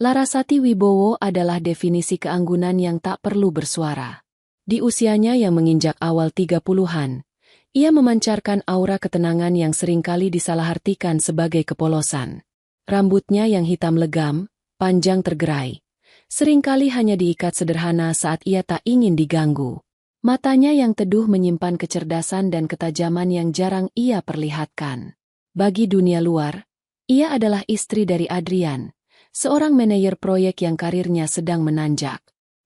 Larasati Wibowo adalah definisi keanggunan yang tak perlu bersuara. Di usianya yang menginjak awal 30-an, ia memancarkan aura ketenangan yang seringkali disalahartikan sebagai kepolosan. Rambutnya yang hitam legam, panjang tergerai, seringkali hanya diikat sederhana saat ia tak ingin diganggu. Matanya yang teduh menyimpan kecerdasan dan ketajaman yang jarang ia perlihatkan. Bagi dunia luar, ia adalah istri dari Adrian, seorang manajer proyek yang karirnya sedang menanjak.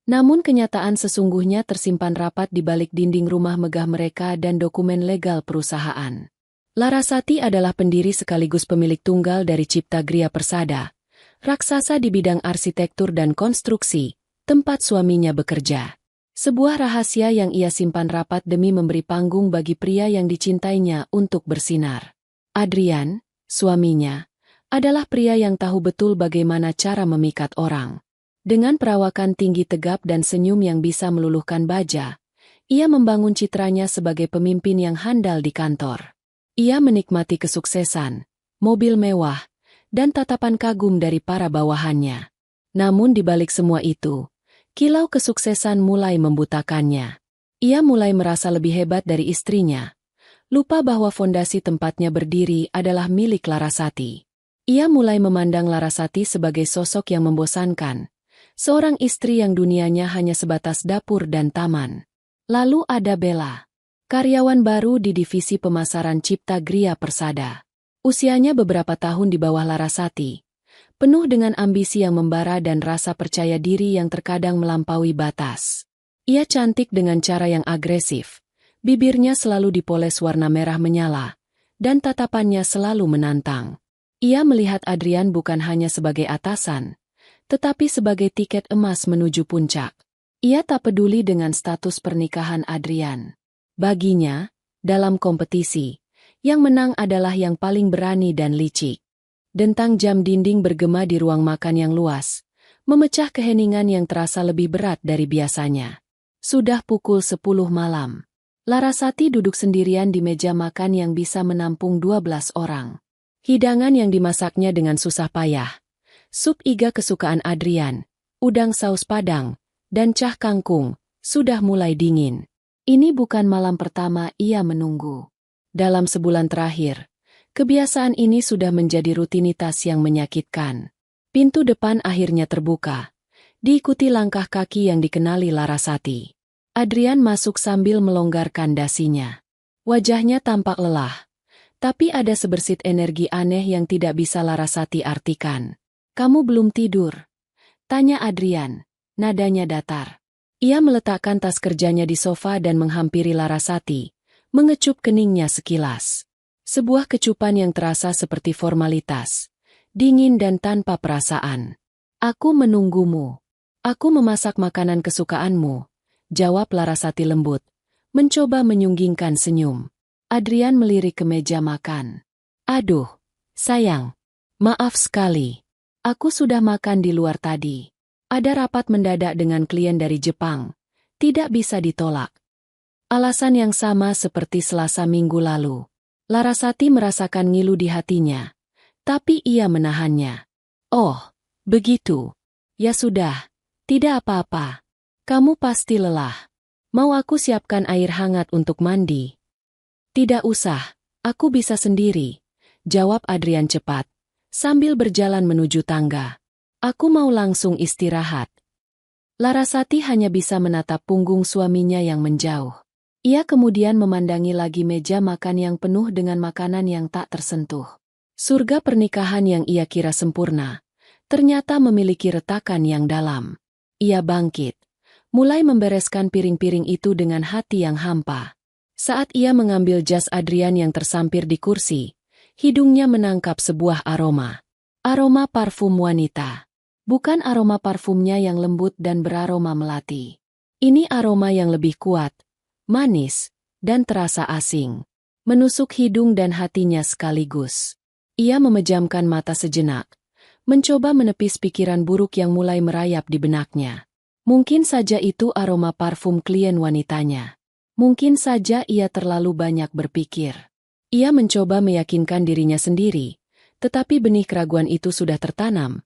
Namun kenyataan sesungguhnya tersimpan rapat di balik dinding rumah megah mereka dan dokumen legal perusahaan. Larasati adalah pendiri sekaligus pemilik tunggal dari Cipta Gria Persada, raksasa di bidang arsitektur dan konstruksi, tempat suaminya bekerja. Sebuah rahasia yang ia simpan rapat demi memberi panggung bagi pria yang dicintainya untuk bersinar. Adrian, suaminya, adalah pria yang tahu betul bagaimana cara memikat orang. Dengan perawakan tinggi tegap dan senyum yang bisa meluluhkan baja, ia membangun citranya sebagai pemimpin yang handal di kantor. Ia menikmati kesuksesan, mobil mewah, dan tatapan kagum dari para bawahannya. Namun di balik semua itu, kilau kesuksesan mulai membutakannya. Ia mulai merasa lebih hebat dari istrinya, lupa bahwa fondasi tempatnya berdiri adalah milik Larasati. Ia mulai memandang Larasati sebagai sosok yang membosankan, seorang istri yang dunianya hanya sebatas dapur dan taman. Lalu ada Bella, karyawan baru di divisi pemasaran Cipta Gria Persada. Usianya beberapa tahun di bawah Larasati, penuh dengan ambisi yang membara dan rasa percaya diri yang terkadang melampaui batas. Ia cantik dengan cara yang agresif, bibirnya selalu dipoles warna merah menyala, dan tatapannya selalu menantang. Ia melihat Adrian bukan hanya sebagai atasan, tetapi sebagai tiket emas menuju puncak. Ia tak peduli dengan status pernikahan Adrian. Baginya, dalam kompetisi, yang menang adalah yang paling berani dan licik. Dentang jam dinding bergema di ruang makan yang luas, memecah keheningan yang terasa lebih berat dari biasanya. Sudah pukul 10 malam. Larasati duduk sendirian di meja makan yang bisa menampung 12 orang. Hidangan yang dimasaknya dengan susah payah. Sup iga kesukaan Adrian, udang saus padang, dan cah kangkung, sudah mulai dingin. Ini bukan malam pertama ia menunggu. Dalam sebulan terakhir, kebiasaan ini sudah menjadi rutinitas yang menyakitkan. Pintu depan akhirnya terbuka, diikuti langkah kaki yang dikenali Larasati. Adrian masuk sambil melonggarkan dasinya. Wajahnya tampak lelah, tapi ada sebersit energi aneh yang tidak bisa Larasati artikan. "Kamu belum tidur?" tanya Adrian, nadanya datar. Ia meletakkan tas kerjanya di sofa dan menghampiri Larasati, mengecup keningnya sekilas. Sebuah kecupan yang terasa seperti formalitas, dingin dan tanpa perasaan. "Aku menunggumu. Aku memasak makanan kesukaanmu," jawab Larasati lembut, mencoba menyunggingkan senyum. Adrian melirik ke meja makan. "Aduh, sayang. Maaf sekali. Aku sudah makan di luar tadi. Ada rapat mendadak dengan klien dari Jepang. Tidak bisa ditolak." Alasan yang sama seperti Selasa minggu lalu. Larasati merasakan ngilu di hatinya, tapi ia menahannya. "Oh, begitu. Ya sudah, tidak apa-apa. Kamu pasti lelah. Mau aku siapkan air hangat untuk mandi?" "Tidak usah, aku bisa sendiri," jawab Adrian cepat, sambil berjalan menuju tangga. "Aku mau langsung istirahat." Larasati hanya bisa menatap punggung suaminya yang menjauh. Ia kemudian memandangi lagi meja makan yang penuh dengan makanan yang tak tersentuh. Surga pernikahan yang ia kira sempurna, ternyata memiliki retakan yang dalam. Ia bangkit, mulai membereskan piring-piring itu dengan hati yang hampa. Saat ia mengambil jas Adrian yang tersampir di kursi, hidungnya menangkap sebuah aroma. Aroma parfum wanita. Bukan aroma parfumnya yang lembut dan beraroma melati. Ini aroma yang lebih kuat, manis, dan terasa asing. Menusuk hidung dan hatinya sekaligus. Ia memejamkan mata sejenak, mencoba menepis pikiran buruk yang mulai merayap di benaknya. Mungkin saja itu aroma parfum klien wanitanya. Mungkin saja ia terlalu banyak berpikir. Ia mencoba meyakinkan dirinya sendiri, tetapi benih keraguan itu sudah tertanam,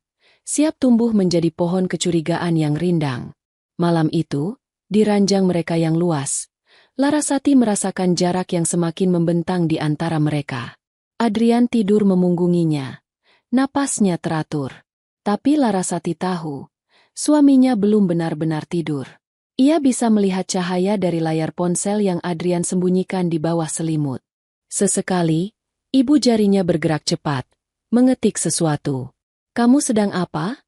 siap tumbuh menjadi pohon kecurigaan yang rindang. Malam itu, di ranjang mereka yang luas, Larasati merasakan jarak yang semakin membentang di antara mereka. Adrian tidur memunggunginya. Napasnya teratur. Tapi Larasati tahu, suaminya belum benar-benar tidur. Ia bisa melihat cahaya dari layar ponsel yang Adrian sembunyikan di bawah selimut. Sesekali, ibu jarinya bergerak cepat, mengetik sesuatu. "Kamu sedang apa?"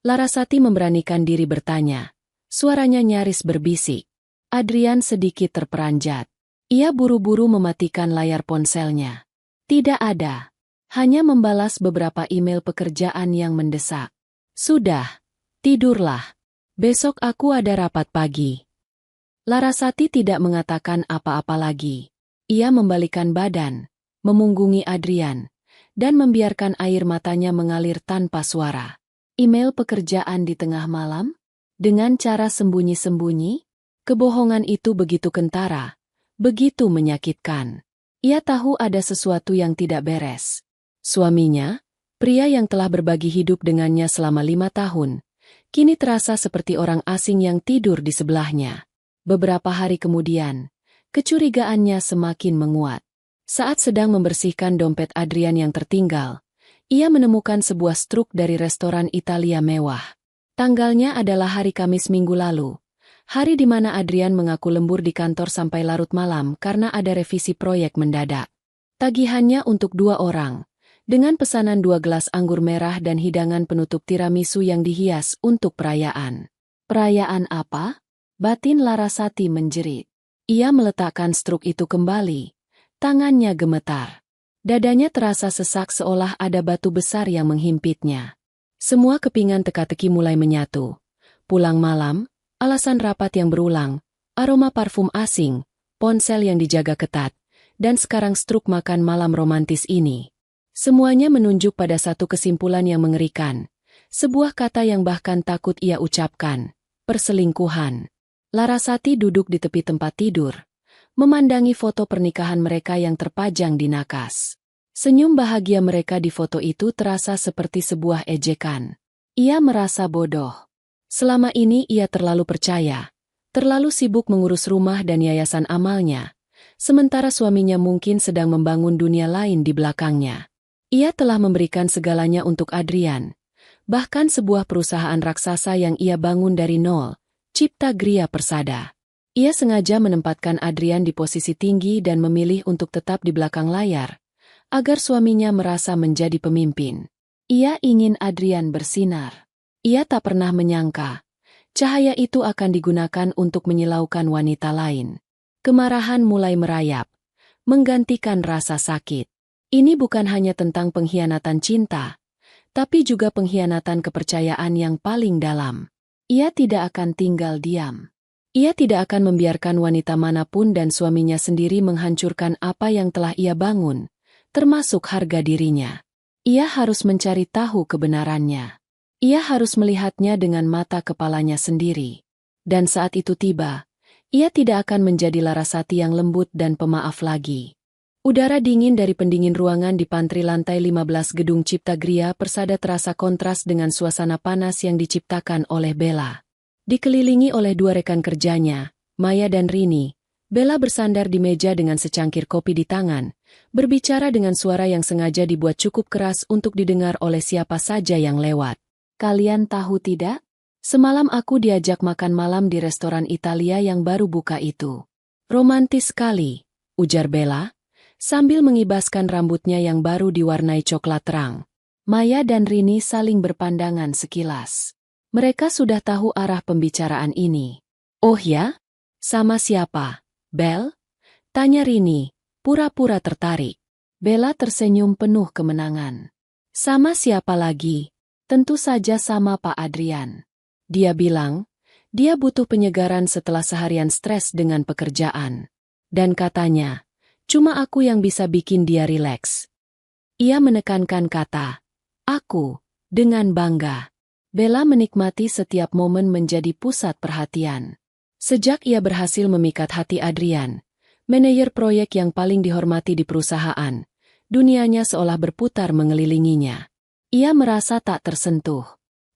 Larasati memberanikan diri bertanya. Suaranya nyaris berbisik. Adrian sedikit terperanjat. Ia buru-buru mematikan layar ponselnya. Tidak ada. Hanya membalas beberapa email pekerjaan yang mendesak. "Sudah, tidurlah. Besok aku ada rapat pagi." Larasati tidak mengatakan apa-apa lagi. Ia membalikan badan, memunggungi Adrian, dan membiarkan air matanya mengalir tanpa suara. Email pekerjaan di tengah malam? Dengan cara sembunyi-sembunyi? Kebohongan itu begitu kentara, begitu menyakitkan. Ia tahu ada sesuatu yang tidak beres. Suaminya, pria yang telah berbagi hidup dengannya selama 5 tahun, kini terasa seperti orang asing yang tidur di sebelahnya. Beberapa hari kemudian, kecurigaannya semakin menguat. Saat sedang membersihkan dompet Adrian yang tertinggal, ia menemukan sebuah struk dari restoran Italia mewah. Tanggalnya adalah hari Kamis minggu lalu, hari di mana Adrian mengaku lembur di kantor sampai larut malam karena ada revisi proyek mendadak. Tagihannya untuk 2 orang, dengan pesanan 2 gelas anggur merah dan hidangan penutup tiramisu yang dihias untuk perayaan. Perayaan apa? Batin Larasati menjerit. Ia meletakkan struk itu kembali. Tangannya gemetar. Dadanya terasa sesak seolah ada batu besar yang menghimpitnya. Semua kepingan teka-teki mulai menyatu. Pulang malam, alasan rapat yang berulang, aroma parfum asing, ponsel yang dijaga ketat, dan sekarang struk makan malam romantis ini. Semuanya menunjuk pada satu kesimpulan yang mengerikan. Sebuah kata yang bahkan takut ia ucapkan, perselingkuhan. Larasati duduk di tepi tempat tidur, memandangi foto pernikahan mereka yang terpajang di nakas. Senyum bahagia mereka di foto itu terasa seperti sebuah ejekan. Ia merasa bodoh. Selama ini ia terlalu percaya, terlalu sibuk mengurus rumah dan yayasan amalnya, sementara suaminya mungkin sedang membangun dunia lain di belakangnya. Ia telah memberikan segalanya untuk Adrian, bahkan sebuah perusahaan raksasa yang ia bangun dari nol, Cipta Gria Persada. Ia sengaja menempatkan Adrian di posisi tinggi dan memilih untuk tetap di belakang layar, agar suaminya merasa menjadi pemimpin. Ia ingin Adrian bersinar. Ia tak pernah menyangka, cahaya itu akan digunakan untuk menyilaukan wanita lain. Kemarahan mulai merayap, menggantikan rasa sakit. Ini bukan hanya tentang pengkhianatan cinta, tapi juga pengkhianatan kepercayaan yang paling dalam. Ia tidak akan tinggal diam. Ia tidak akan membiarkan wanita manapun dan suaminya sendiri menghancurkan apa yang telah ia bangun, termasuk harga dirinya. Ia harus mencari tahu kebenarannya. Ia harus melihatnya dengan mata kepalanya sendiri. Dan saat itu tiba, ia tidak akan menjadi Larasati yang lembut dan pemaaf lagi. Udara dingin dari pendingin ruangan di pantry lantai 15 gedung Cipta Gria Persada terasa kontras dengan suasana panas yang diciptakan oleh Bella. Dikelilingi oleh 2 rekan kerjanya, Maya dan Rini, Bella bersandar di meja dengan secangkir kopi di tangan, berbicara dengan suara yang sengaja dibuat cukup keras untuk didengar oleh siapa saja yang lewat. "Kalian tahu tidak? Semalam aku diajak makan malam di restoran Italia yang baru buka itu. Romantis sekali," ujar Bella, sambil mengibaskan rambutnya yang baru diwarnai coklat terang. Maya dan Rini saling berpandangan sekilas. Mereka sudah tahu arah pembicaraan ini. "Oh ya? Sama siapa, Bel?" tanya Rini, pura-pura tertarik. Bella tersenyum penuh kemenangan. "Sama siapa lagi? Tentu saja sama Pak Adrian. Dia bilang, dia butuh penyegaran setelah seharian stres dengan pekerjaan. Dan katanya, cuma aku yang bisa bikin dia rileks." Ia menekankan kata, "aku," dengan bangga. Bella menikmati setiap momen menjadi pusat perhatian. Sejak ia berhasil memikat hati Adrian, manajer proyek yang paling dihormati di perusahaan, dunianya seolah berputar mengelilinginya. Ia merasa tak tersentuh.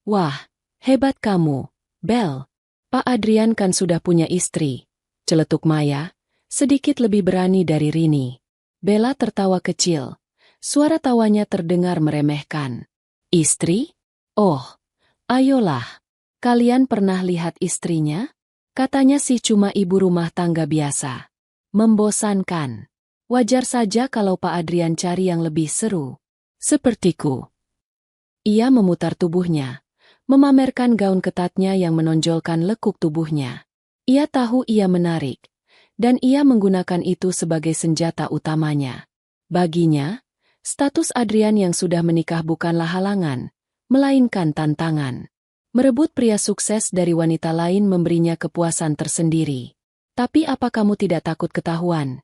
Wah, hebat kamu, Bel. Pak Adrian kan sudah punya istri. Celetuk Maya, sedikit lebih berani dari Rini. Bella tertawa kecil. Suara tawanya terdengar meremehkan. Istri? Oh, ayolah. Kalian pernah lihat istrinya? Katanya sih cuma ibu rumah tangga biasa. Membosankan. Wajar saja kalau Pak Adrian cari yang lebih seru. Sepertiku. Ia memutar tubuhnya, memamerkan gaun ketatnya yang menonjolkan lekuk tubuhnya. Ia tahu ia menarik, dan ia menggunakan itu sebagai senjata utamanya. Baginya, status Adrian yang sudah menikah bukanlah halangan, melainkan tantangan. Merebut pria sukses dari wanita lain memberinya kepuasan tersendiri. Tapi apa kamu tidak takut ketahuan?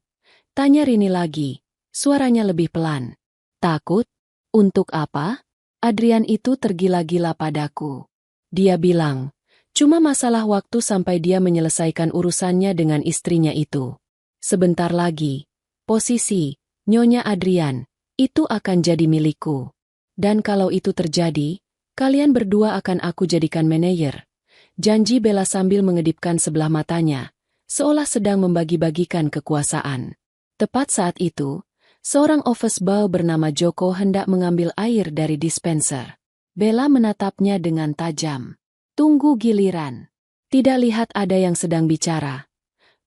Tanya Rini lagi, suaranya lebih pelan. Takut? Untuk apa? Adrian itu tergila-gila padaku. Dia bilang, cuma masalah waktu sampai dia menyelesaikan urusannya dengan istrinya itu. Sebentar lagi, posisi Nyonya Adrian itu akan jadi milikku. Dan kalau itu terjadi, kalian berdua akan aku jadikan manajer. Janji Bella sambil mengedipkan sebelah matanya, seolah sedang membagi-bagikan kekuasaan. Tepat saat itu, seorang office boy bernama Joko hendak mengambil air dari dispenser. Bella menatapnya dengan tajam. Tunggu giliran. Tidak lihat ada yang sedang bicara.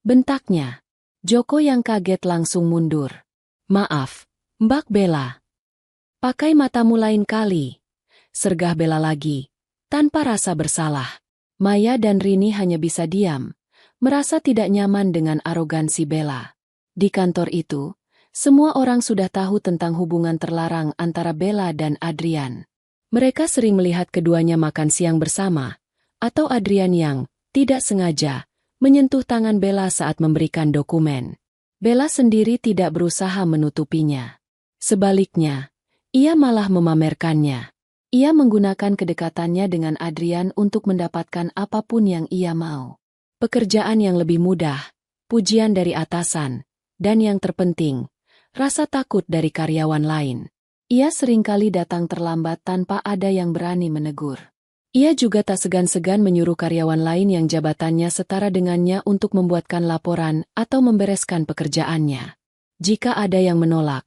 Bentaknya. Joko yang kaget langsung mundur. Maaf, Mbak Bella. Pakai matamu lain kali. Sergah Bella lagi, tanpa rasa bersalah. Maya dan Rini hanya bisa diam, merasa tidak nyaman dengan arogansi Bella. Di kantor itu, semua orang sudah tahu tentang hubungan terlarang antara Bella dan Adrian. Mereka sering melihat keduanya makan siang bersama, atau Adrian yang, tidak sengaja, menyentuh tangan Bella saat memberikan dokumen. Bella sendiri tidak berusaha menutupinya. Sebaliknya, ia malah memamerkannya. Ia menggunakan kedekatannya dengan Adrian untuk mendapatkan apapun yang ia mau. Pekerjaan yang lebih mudah, pujian dari atasan, dan yang terpenting, rasa takut dari karyawan lain. Ia seringkali datang terlambat tanpa ada yang berani menegur. Ia juga tak segan-segan menyuruh karyawan lain yang jabatannya setara dengannya untuk membuatkan laporan atau membereskan pekerjaannya. Jika ada yang menolak,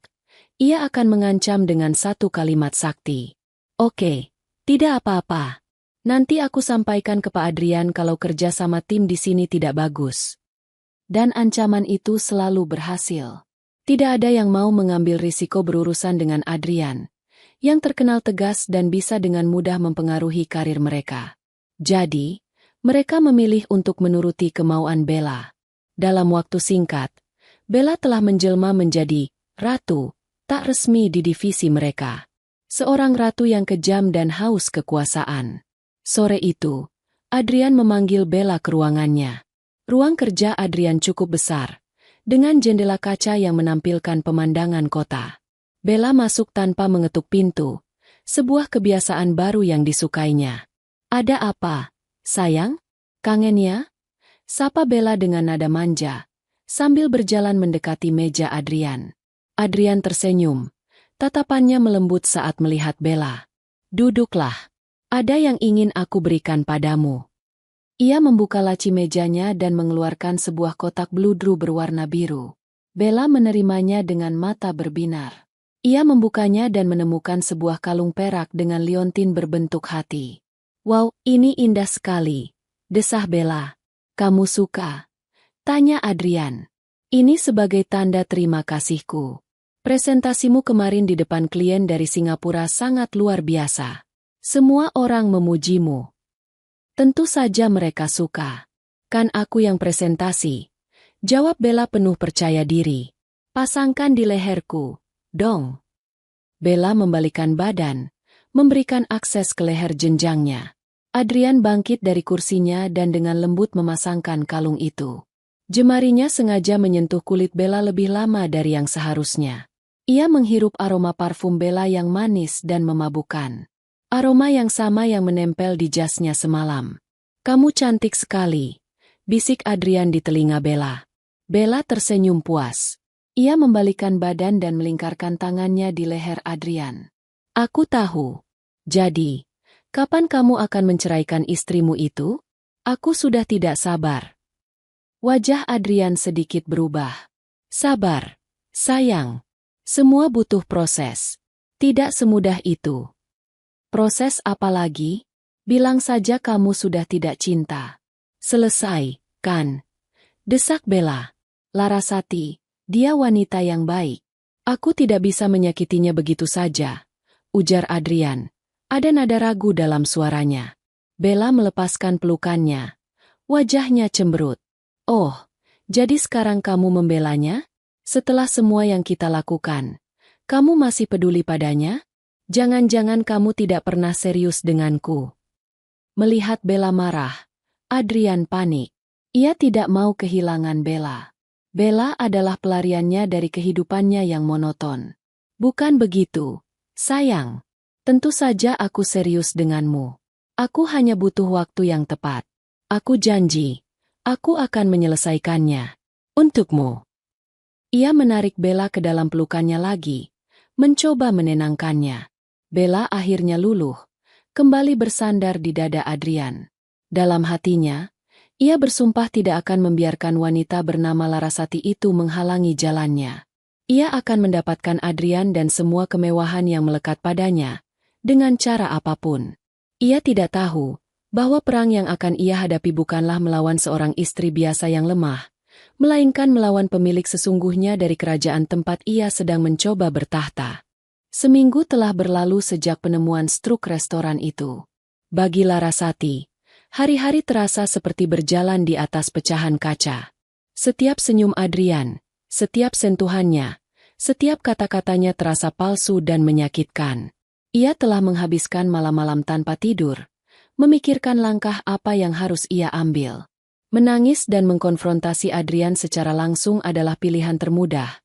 ia akan mengancam dengan satu kalimat sakti. Oke, tidak apa-apa. Nanti aku sampaikan ke Pak Adrian kalau kerja sama tim di sini tidak bagus. Dan ancaman itu selalu berhasil. Tidak ada yang mau mengambil risiko berurusan dengan Adrian, yang terkenal tegas dan bisa dengan mudah mempengaruhi karir mereka. Jadi, mereka memilih untuk menuruti kemauan Bella. Dalam waktu singkat, Bella telah menjelma menjadi ratu, tak resmi di divisi mereka. Seorang ratu yang kejam dan haus kekuasaan. Sore itu, Adrian memanggil Bella ke ruangannya. Ruang kerja Adrian cukup besar, dengan jendela kaca yang menampilkan pemandangan kota. Bella masuk tanpa mengetuk pintu, sebuah kebiasaan baru yang disukainya. Ada apa, sayang? Kangen ya? Sapa Bella dengan nada manja, sambil berjalan mendekati meja Adrian. Adrian tersenyum, tatapannya melembut saat melihat Bella. Duduklah, ada yang ingin aku berikan padamu. Ia membuka laci mejanya dan mengeluarkan sebuah kotak bludru berwarna biru. Bella menerimanya dengan mata berbinar. Ia membukanya dan menemukan sebuah kalung perak dengan liontin berbentuk hati. Wow, ini indah sekali, desah Bella. Kamu suka? Tanya Adrian. Ini sebagai tanda terima kasihku. Presentasimu kemarin di depan klien dari Singapura sangat luar biasa. Semua orang memujimu. Tentu saja mereka suka. Kan aku yang presentasi. Jawab Bella penuh percaya diri. Pasangkan di leherku, dong. Bella membalikkan badan, memberikan akses ke leher jenjangnya. Adrian bangkit dari kursinya dan dengan lembut memasangkan kalung itu. Jemarinya sengaja menyentuh kulit Bella lebih lama dari yang seharusnya. Ia menghirup aroma parfum Bella yang manis dan memabukkan. Aroma yang sama yang menempel di jasnya semalam. Kamu cantik sekali, bisik Adrian di telinga Bella. Bella tersenyum puas. Ia membalikkan badan dan melingkarkan tangannya di leher Adrian. Aku tahu. Jadi, Kapan kamu akan menceraikan istrimu itu? Aku sudah tidak sabar. Wajah Adrian sedikit berubah. Sabar, sayang. Semua butuh proses. Tidak semudah itu. Proses apa lagi? Bilang saja kamu sudah tidak cinta. Selesai, kan? Desak Bella. Larasati, dia wanita yang baik. Aku tidak bisa menyakitinya begitu saja, ujar Adrian. Ada nada ragu dalam suaranya. Bella melepaskan pelukannya. Wajahnya cemberut. Oh, jadi sekarang kamu membelanya? Setelah semua yang kita lakukan, kamu masih peduli padanya? Jangan-jangan kamu tidak pernah serius denganku. Melihat Bella marah, Adrian panik. Ia tidak mau kehilangan Bella. Bella adalah pelariannya dari kehidupannya yang monoton. Bukan begitu, sayang. Tentu saja aku serius denganmu. Aku hanya butuh waktu yang tepat. Aku janji, aku akan menyelesaikannya. Untukmu. Ia menarik Bella ke dalam pelukannya lagi, mencoba menenangkannya. Bella akhirnya luluh, kembali bersandar di dada Adrian. Dalam hatinya, ia bersumpah tidak akan membiarkan wanita bernama Larasati itu menghalangi jalannya. Ia akan mendapatkan Adrian dan semua kemewahan yang melekat padanya, dengan cara apapun. Ia tidak tahu bahwa perang yang akan ia hadapi bukanlah melawan seorang istri biasa yang lemah, melainkan melawan pemilik sesungguhnya dari kerajaan tempat ia sedang mencoba bertahta. Seminggu telah berlalu sejak penemuan struk restoran itu. Bagi Larasati, hari-hari terasa seperti berjalan di atas pecahan kaca. Setiap senyum Adrian, setiap sentuhannya, setiap kata-katanya terasa palsu dan menyakitkan. Ia telah menghabiskan malam-malam tanpa tidur, memikirkan langkah apa yang harus ia ambil. Menangis dan mengkonfrontasi Adrian secara langsung adalah pilihan termudah,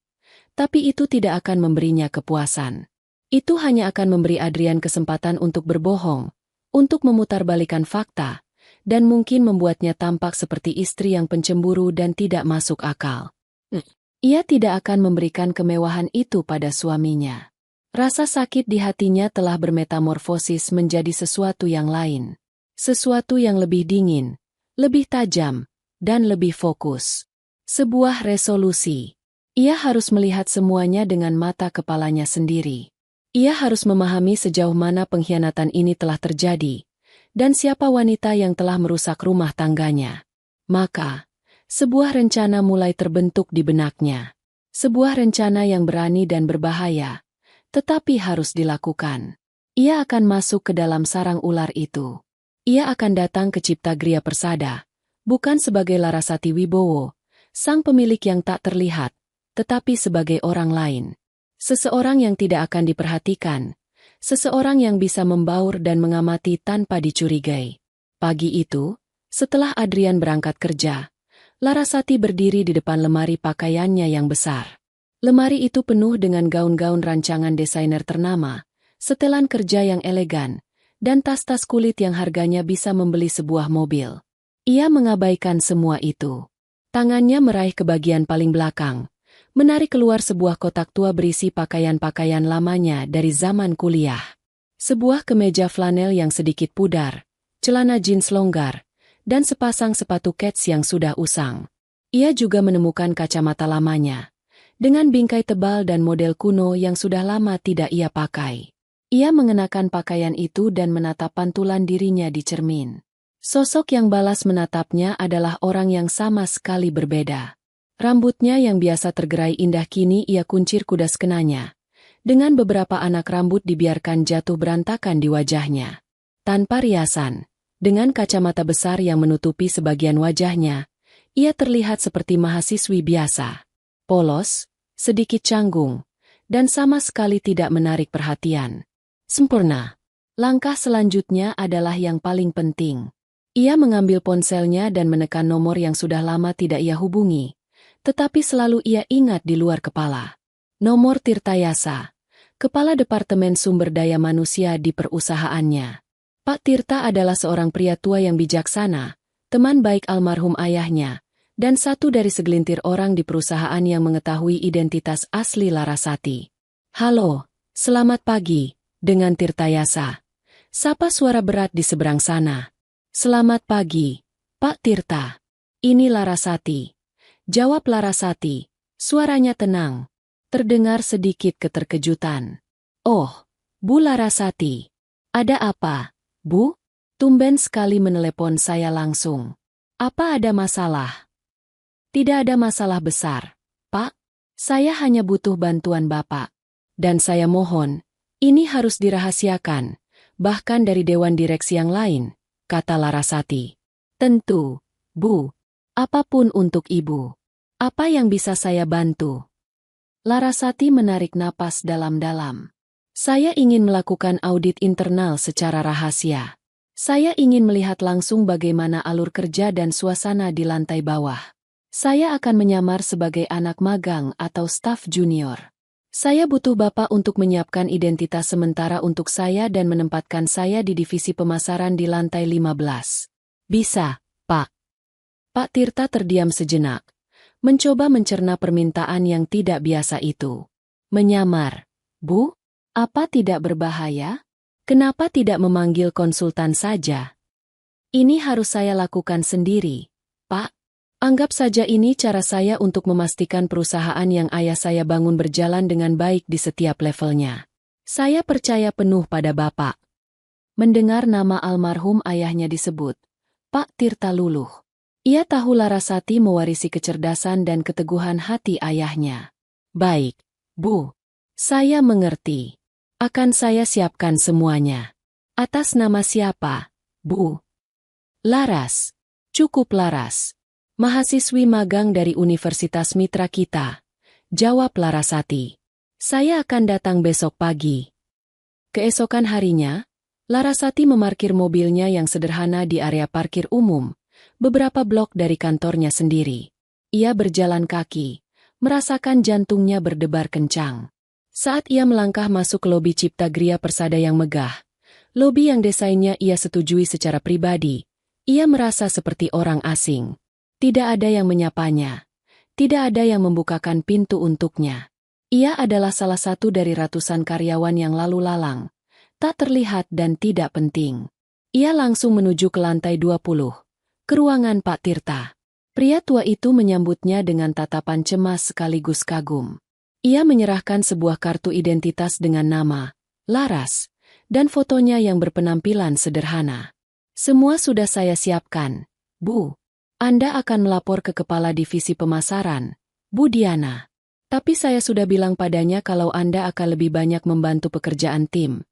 tapi itu tidak akan memberinya kepuasan. Itu hanya akan memberi Adrian kesempatan untuk berbohong, untuk memutarbalikkan fakta, dan mungkin membuatnya tampak seperti istri yang pencemburu dan tidak masuk akal. Ia tidak akan memberikan kemewahan itu pada suaminya. Rasa sakit di hatinya telah bermetamorfosis menjadi sesuatu yang lain. Sesuatu yang lebih dingin, lebih tajam, dan lebih fokus. Sebuah resolusi. Ia harus melihat semuanya dengan mata kepalanya sendiri. Ia harus memahami sejauh mana pengkhianatan ini telah terjadi, dan siapa wanita yang telah merusak rumah tangganya. Maka, sebuah rencana mulai terbentuk di benaknya. Sebuah rencana yang berani dan berbahaya, tetapi harus dilakukan. Ia akan masuk ke dalam sarang ular itu. Ia akan datang ke Cipta Gria Persada, bukan sebagai Larasati Wibowo, sang pemilik yang tak terlihat, tetapi sebagai orang lain. Seseorang yang tidak akan diperhatikan, seseorang yang bisa membaur dan mengamati tanpa dicurigai. Pagi itu, setelah Adrian berangkat kerja, Larasati berdiri di depan lemari pakaiannya yang besar. Lemari itu penuh dengan gaun-gaun rancangan desainer ternama, setelan kerja yang elegan, dan tas-tas kulit yang harganya bisa membeli sebuah mobil. Ia mengabaikan semua itu. Tangannya meraih ke bagian paling belakang, menarik keluar sebuah kotak tua berisi pakaian-pakaian lamanya dari zaman kuliah. Sebuah kemeja flanel yang sedikit pudar, celana jeans longgar, dan sepasang sepatu kets yang sudah usang. Ia juga menemukan kacamata lamanya, dengan bingkai tebal dan model kuno yang sudah lama tidak ia pakai. Ia mengenakan pakaian itu dan menatap pantulan dirinya di cermin. Sosok yang balas menatapnya adalah orang yang sama sekali berbeda. Rambutnya yang biasa tergerai indah kini ia kuncir kudas kenanya. Dengan beberapa anak rambut dibiarkan jatuh berantakan di wajahnya. Tanpa riasan, dengan kacamata besar yang menutupi sebagian wajahnya, ia terlihat seperti mahasiswi biasa. Polos, sedikit canggung, dan sama sekali tidak menarik perhatian. Sempurna. Langkah selanjutnya adalah yang paling penting. Ia mengambil ponselnya dan menekan nomor yang sudah lama tidak ia hubungi, tetapi selalu ia ingat di luar kepala. Nomor Tirtayasa, Kepala Departemen Sumber Daya Manusia di perusahaannya. Pak Tirta adalah seorang pria tua yang bijaksana, teman baik almarhum ayahnya, dan satu dari segelintir orang di perusahaan yang mengetahui identitas asli Larasati. Halo, selamat pagi, dengan Tirtayasa. Sapa suara berat di seberang sana. Selamat pagi, Pak Tirta. Ini Larasati. Jawab Larasati. Suaranya tenang. Terdengar sedikit keterkejutan. Oh, Bu Larasati. Ada apa, Bu? Tumben sekali menelepon saya langsung. Apa ada masalah? Tidak ada masalah besar, Pak. Saya hanya butuh bantuan Bapak. Dan saya mohon, ini harus dirahasiakan, bahkan dari Dewan Direksi yang lain, kata Larasati. Tentu, Bu. Apapun untuk Ibu. Apa yang bisa saya bantu? Larasati menarik napas dalam-dalam. Saya ingin melakukan audit internal secara rahasia. Saya ingin melihat langsung bagaimana alur kerja dan suasana di lantai bawah. Saya akan menyamar sebagai anak magang atau staf junior. Saya butuh Bapak untuk menyiapkan identitas sementara untuk saya dan menempatkan saya di divisi pemasaran di lantai 15. Bisa, Pak. Pak Tirta terdiam sejenak, mencoba mencerna permintaan yang tidak biasa itu. Menyamar, Bu? Apa tidak berbahaya? Kenapa tidak memanggil konsultan saja? Ini harus saya lakukan sendiri, Pak. Anggap saja ini cara saya untuk memastikan perusahaan yang ayah saya bangun berjalan dengan baik di setiap levelnya. Saya percaya penuh pada Bapak. Mendengar nama almarhum ayahnya disebut, Pak Tirta luluh. Ia tahu Larasati mewarisi kecerdasan dan keteguhan hati ayahnya. Baik, Bu. Saya mengerti. Akan saya siapkan semuanya. Atas nama siapa, Bu? Laras. Cukup Laras. Mahasiswi magang dari Universitas Mitra kita. Jawab Larasati. Saya akan datang besok pagi. Keesokan harinya, Larasati memarkir mobilnya yang sederhana di area parkir umum, beberapa blok dari kantornya sendiri. Ia berjalan kaki, merasakan jantungnya berdebar kencang. Saat ia melangkah masuk ke lobi Cipta Gria Persada yang megah, lobi yang desainnya ia setujui secara pribadi, ia merasa seperti orang asing. Tidak ada yang menyapanya. Tidak ada yang membukakan pintu untuknya. Ia adalah salah satu dari ratusan karyawan yang lalu lalang, tak terlihat dan tidak penting. Ia langsung menuju ke lantai 20, ke ruangan Pak Tirta. Pria tua itu menyambutnya dengan tatapan cemas sekaligus kagum. Ia menyerahkan sebuah kartu identitas dengan nama, Laras, dan fotonya yang berpenampilan sederhana. Semua sudah saya siapkan, Bu. Anda akan melapor ke Kepala Divisi Pemasaran, Bu Diana. Tapi saya sudah bilang padanya kalau Anda akan lebih banyak membantu pekerjaan tim.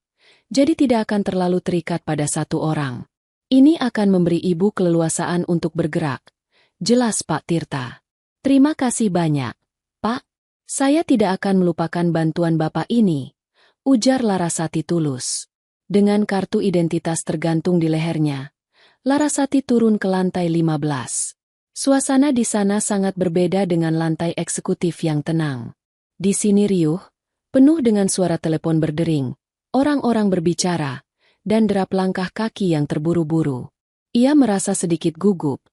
Jadi tidak akan terlalu terikat pada satu orang. Ini akan memberi Ibu keleluasaan untuk bergerak. Jelas Pak Tirta. Terima kasih banyak, Pak. Saya tidak akan melupakan bantuan Bapak ini, ujar Larasati tulus. Dengan kartu identitas tergantung di lehernya, Larasati turun ke lantai 15. Suasana di sana sangat berbeda dengan lantai eksekutif yang tenang. Di sini riuh, penuh dengan suara telepon berdering, orang-orang berbicara, dan derap langkah kaki yang terburu-buru. Ia merasa sedikit gugup,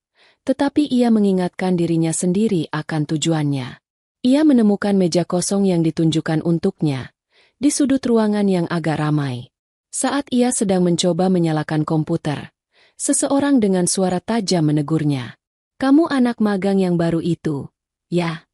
tetapi ia mengingatkan dirinya sendiri akan tujuannya. Ia menemukan meja kosong yang ditunjukkan untuknya, di sudut ruangan yang agak ramai. Saat ia sedang mencoba menyalakan komputer, seseorang dengan suara tajam menegurnya. Kamu anak magang yang baru itu, ya?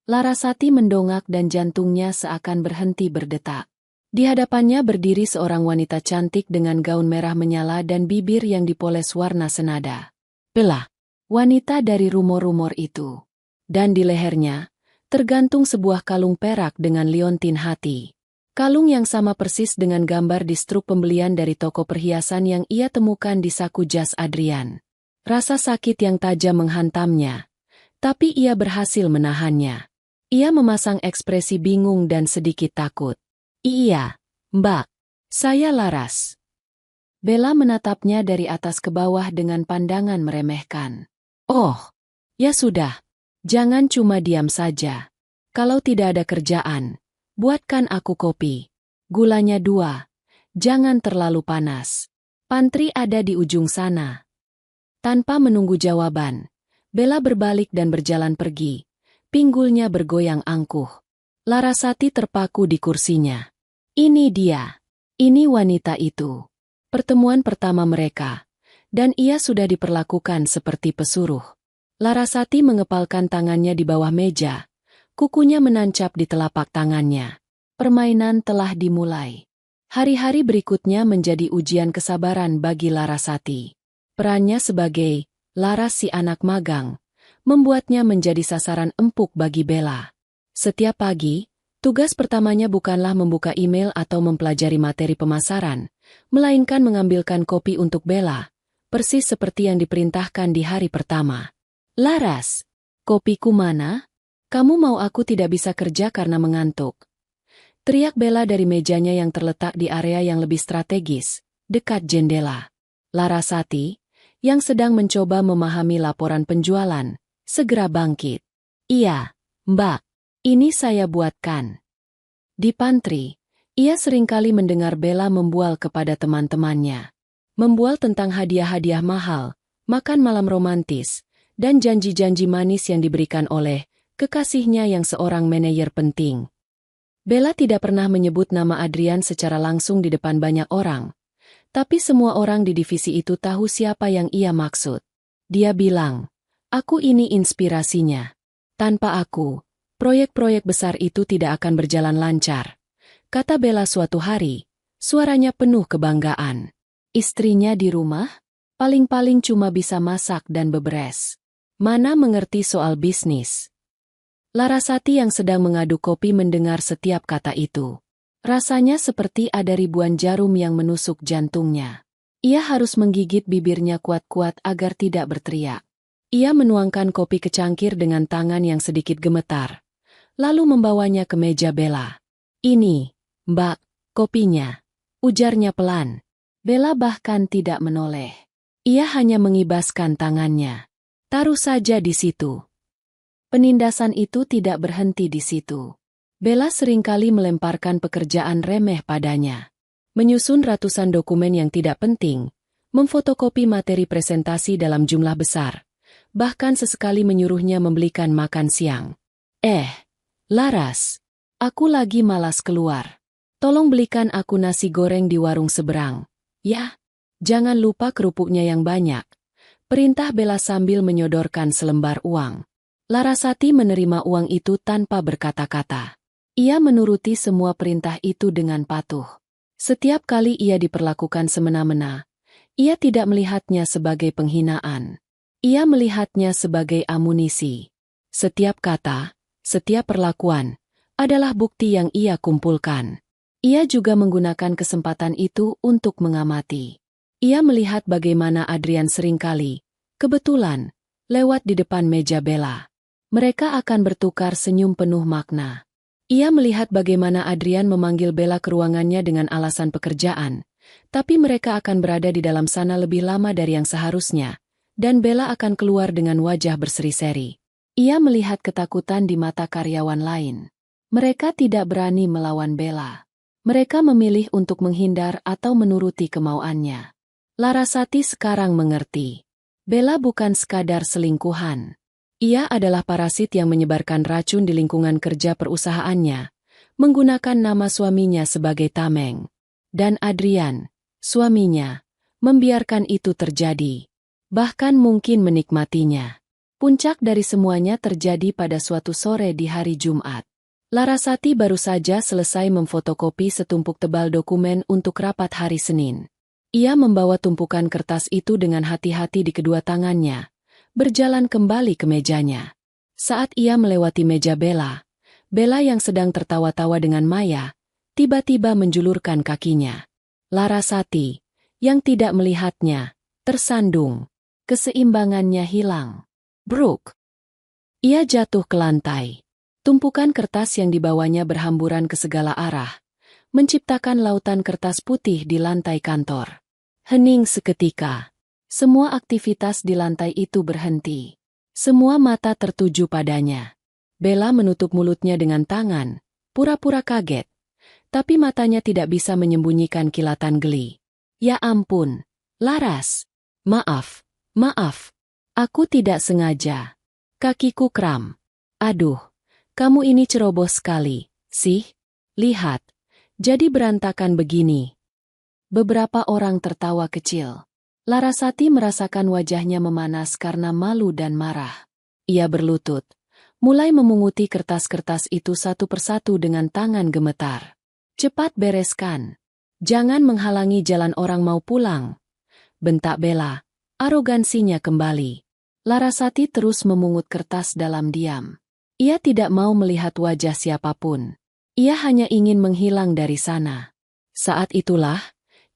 Larasati mendongak dan jantungnya seakan berhenti berdetak. Di hadapannya berdiri seorang wanita cantik dengan gaun merah menyala dan bibir yang dipoles warna senada. Bella, wanita dari rumor-rumor itu. Dan di lehernya, tergantung sebuah kalung perak dengan liontin hati. Kalung yang sama persis dengan gambar di struk pembelian dari toko perhiasan yang ia temukan di saku jas Adrian. Rasa sakit yang tajam menghantamnya, tapi ia berhasil menahannya. Ia memasang ekspresi bingung dan sedikit takut. Iya, Mbak. Saya Laras. Bella menatapnya dari atas ke bawah dengan pandangan meremehkan. Oh, ya sudah. Jangan cuma diam saja. Kalau tidak ada kerjaan, buatkan aku kopi. Gulanya 2. Jangan terlalu panas. Pantry ada di ujung sana. Tanpa menunggu jawaban, Bella berbalik dan berjalan pergi. Pinggulnya bergoyang angkuh. Larasati terpaku di kursinya. Ini dia. Ini wanita itu. Pertemuan pertama mereka, dan ia sudah diperlakukan seperti pesuruh. Larasati mengepalkan tangannya di bawah meja, kukunya menancap di telapak tangannya. Permainan telah dimulai. Hari-hari berikutnya menjadi ujian kesabaran bagi Larasati. Perannya sebagai Laras si anak magang membuatnya menjadi sasaran empuk bagi Bella. Setiap pagi, tugas pertamanya bukanlah membuka email atau mempelajari materi pemasaran, melainkan mengambilkan kopi untuk Bella, persis seperti yang diperintahkan di hari pertama. "Laras, kopiku mana? Kamu mau aku tidak bisa kerja karena mengantuk?" teriak Bella dari mejanya yang terletak di area yang lebih strategis, dekat jendela. Larasati, yang sedang mencoba memahami laporan penjualan, segera bangkit. "Iya, Mbak, ini saya buatkan." Di pantry, ia seringkali mendengar Bella membual kepada teman-temannya. Membual tentang hadiah-hadiah mahal, makan malam romantis, dan janji-janji manis yang diberikan oleh kekasihnya yang seorang manajer penting. Bella tidak pernah menyebut nama Adrian secara langsung di depan banyak orang, tapi semua orang di divisi itu tahu siapa yang ia maksud. Dia bilang, "Aku ini inspirasinya. Tanpa aku, proyek-proyek besar itu tidak akan berjalan lancar," kata Bella suatu hari, suaranya penuh kebanggaan. Istrinya di rumah, paling-paling cuma bisa masak dan beberes. Mana mengerti soal bisnis. Larasati yang sedang mengaduk kopi mendengar setiap kata itu. Rasanya seperti ada ribuan jarum yang menusuk jantungnya. Ia harus menggigit bibirnya kuat-kuat agar tidak berteriak. Ia menuangkan kopi ke cangkir dengan tangan yang sedikit gemetar, lalu membawanya ke meja Bella. "Ini, Mbak, kopinya," ujarnya pelan. Bella bahkan tidak menoleh. Ia hanya mengibaskan tangannya. "Taruh saja di situ." Penindasan itu tidak berhenti di situ. Bella seringkali melemparkan pekerjaan remeh padanya. Menyusun ratusan dokumen yang tidak penting, memfotokopi materi presentasi dalam jumlah besar, bahkan sesekali menyuruhnya membelikan makan siang. Laras, aku lagi malas keluar. Tolong belikan aku nasi goreng di warung seberang. Ya, jangan lupa kerupuknya yang banyak," perintah Bella sambil menyodorkan selembar uang. Larasati menerima uang itu tanpa berkata-kata. Ia menuruti semua perintah itu dengan patuh. Setiap kali ia diperlakukan semena-mena, ia tidak melihatnya sebagai penghinaan. Ia melihatnya sebagai amunisi. Setiap kata, setiap perlakuan, adalah bukti yang ia kumpulkan. Ia juga menggunakan kesempatan itu untuk mengamati. Ia melihat bagaimana Adrian seringkali, kebetulan, lewat di depan meja Bella. Mereka akan bertukar senyum penuh makna. Ia melihat bagaimana Adrian memanggil Bella ke ruangannya dengan alasan pekerjaan, tapi mereka akan berada di dalam sana lebih lama dari yang seharusnya, dan Bella akan keluar dengan wajah berseri-seri. Ia melihat ketakutan di mata karyawan lain. Mereka tidak berani melawan Bella. Mereka memilih untuk menghindar atau menuruti kemauannya. Larasati sekarang mengerti. Bella bukan sekadar selingkuhan. Ia adalah parasit yang menyebarkan racun di lingkungan kerja perusahaannya, menggunakan nama suaminya sebagai tameng. Dan Adrian, suaminya, membiarkan itu terjadi. Bahkan mungkin menikmatinya. Puncak dari semuanya terjadi pada suatu sore di hari Jumat. Larasati baru saja selesai memfotokopi setumpuk tebal dokumen untuk rapat hari Senin. Ia membawa tumpukan kertas itu dengan hati-hati di kedua tangannya, berjalan kembali ke mejanya. Saat ia melewati meja Bella, Bella yang sedang tertawa-tawa dengan Maya, tiba-tiba menjulurkan kakinya. Larasati, yang tidak melihatnya, tersandung. Keseimbangannya hilang. Bruk! Ia jatuh ke lantai. Tumpukan kertas yang dibawanya berhamburan ke segala arah, menciptakan lautan kertas putih di lantai kantor. Hening seketika. Semua aktivitas di lantai itu berhenti. Semua mata tertuju padanya. Bella menutup mulutnya dengan tangan, pura-pura kaget. Tapi matanya tidak bisa menyembunyikan kilatan geli. "Ya ampun, Laras. Maaf, aku tidak sengaja. Kakiku kram. Aduh, kamu ini ceroboh sekali, sih. Lihat, jadi berantakan begini." Beberapa orang tertawa kecil. Larasati merasakan wajahnya memanas karena malu dan marah. Ia berlutut, mulai memunguti kertas-kertas itu satu persatu dengan tangan gemetar. "Cepat bereskan. Jangan menghalangi jalan orang mau pulang," bentak Bella, arogansinya kembali. Larasati terus memungut kertas dalam diam. Ia tidak mau melihat wajah siapapun. Ia hanya ingin menghilang dari sana. Saat itulah,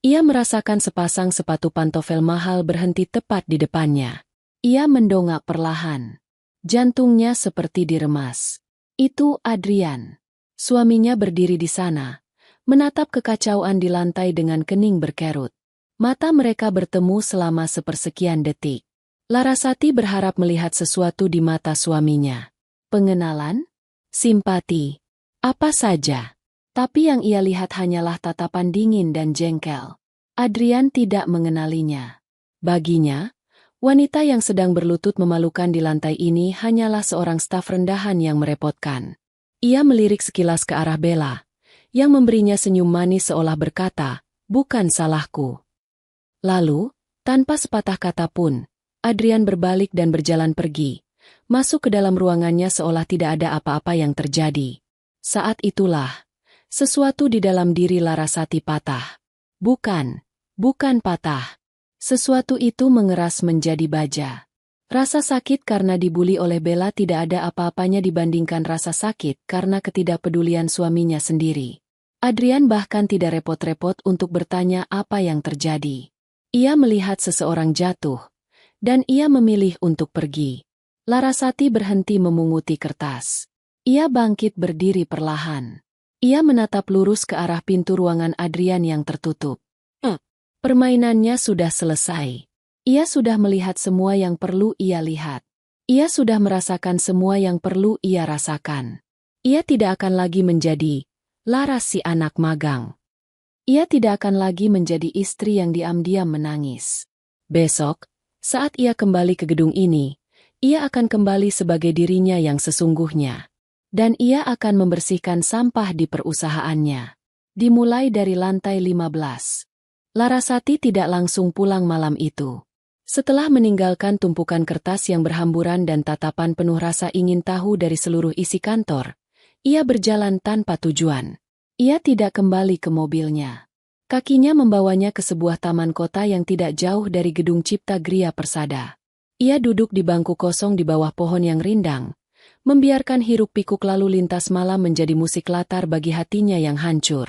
ia merasakan sepasang sepatu pantofel mahal berhenti tepat di depannya. Ia mendongak perlahan. Jantungnya seperti diremas. Itu Adrian. Suaminya berdiri di sana, menatap kekacauan di lantai dengan kening berkerut. Mata mereka bertemu selama sepersekian detik. Larasati berharap melihat sesuatu di mata suaminya. Pengenalan? Simpati? Apa saja. Tapi yang ia lihat hanyalah tatapan dingin dan jengkel. Adrian tidak mengenalinya. Baginya, wanita yang sedang berlutut memalukan di lantai ini hanyalah seorang staf rendahan yang merepotkan. Ia melirik sekilas ke arah Bella, yang memberinya senyum manis seolah berkata, "Bukan salahku." Lalu, tanpa sepatah kata pun, Adrian berbalik dan berjalan pergi, masuk ke dalam ruangannya seolah tidak ada apa-apa yang terjadi. Saat itulah, sesuatu di dalam diri Larasati patah. Bukan patah. Sesuatu itu mengeras menjadi baja. Rasa sakit karena dibuli oleh Bella tidak ada apa-apanya dibandingkan rasa sakit karena ketidakpedulian suaminya sendiri. Adrian bahkan tidak repot-repot untuk bertanya apa yang terjadi. Ia melihat seseorang jatuh, dan ia memilih untuk pergi. Larasati berhenti memunguti kertas. Ia bangkit berdiri perlahan. Ia menatap lurus ke arah pintu ruangan Adrian yang tertutup. Permainannya sudah selesai. Ia sudah melihat semua yang perlu ia lihat. Ia sudah merasakan semua yang perlu ia rasakan. Ia tidak akan lagi menjadi Laras si anak magang. Ia tidak akan lagi menjadi istri yang diam-diam menangis. Besok, saat ia kembali ke gedung ini, ia akan kembali sebagai dirinya yang sesungguhnya. Dan ia akan membersihkan sampah di perusahaannya. Dimulai dari lantai 15. Larasati tidak langsung pulang malam itu. Setelah meninggalkan tumpukan kertas yang berhamburan dan tatapan penuh rasa ingin tahu dari seluruh isi kantor, ia berjalan tanpa tujuan. Ia tidak kembali ke mobilnya. Kakinya membawanya ke sebuah taman kota yang tidak jauh dari gedung Cipta Gria Persada. Ia duduk di bangku kosong di bawah pohon yang rindang, membiarkan hiruk-pikuk lalu lintas malam menjadi musik latar bagi hatinya yang hancur.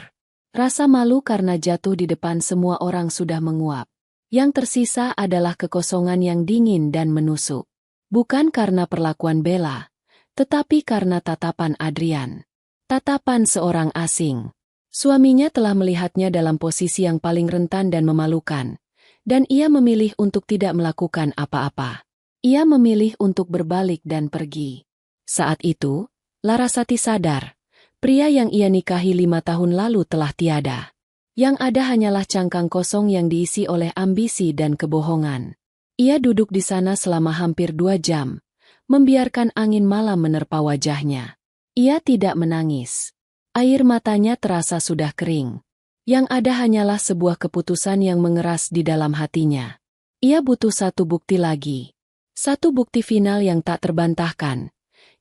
Rasa malu karena jatuh di depan semua orang sudah menguap. Yang tersisa adalah kekosongan yang dingin dan menusuk. Bukan karena perlakuan Bella, tetapi karena tatapan Adrian. Tatapan seorang asing. Suaminya telah melihatnya dalam posisi yang paling rentan dan memalukan, dan ia memilih untuk tidak melakukan apa-apa. Ia memilih untuk berbalik dan pergi. Saat itu, Larasati sadar. Pria yang ia nikahi 5 tahun lalu telah tiada. Yang ada hanyalah cangkang kosong yang diisi oleh ambisi dan kebohongan. Ia duduk di sana selama hampir 2 jam, membiarkan angin malam menerpa wajahnya. Ia tidak menangis. Air matanya terasa sudah kering. Yang ada hanyalah sebuah keputusan yang mengeras di dalam hatinya. Ia butuh satu bukti lagi. Satu bukti final yang tak terbantahkan,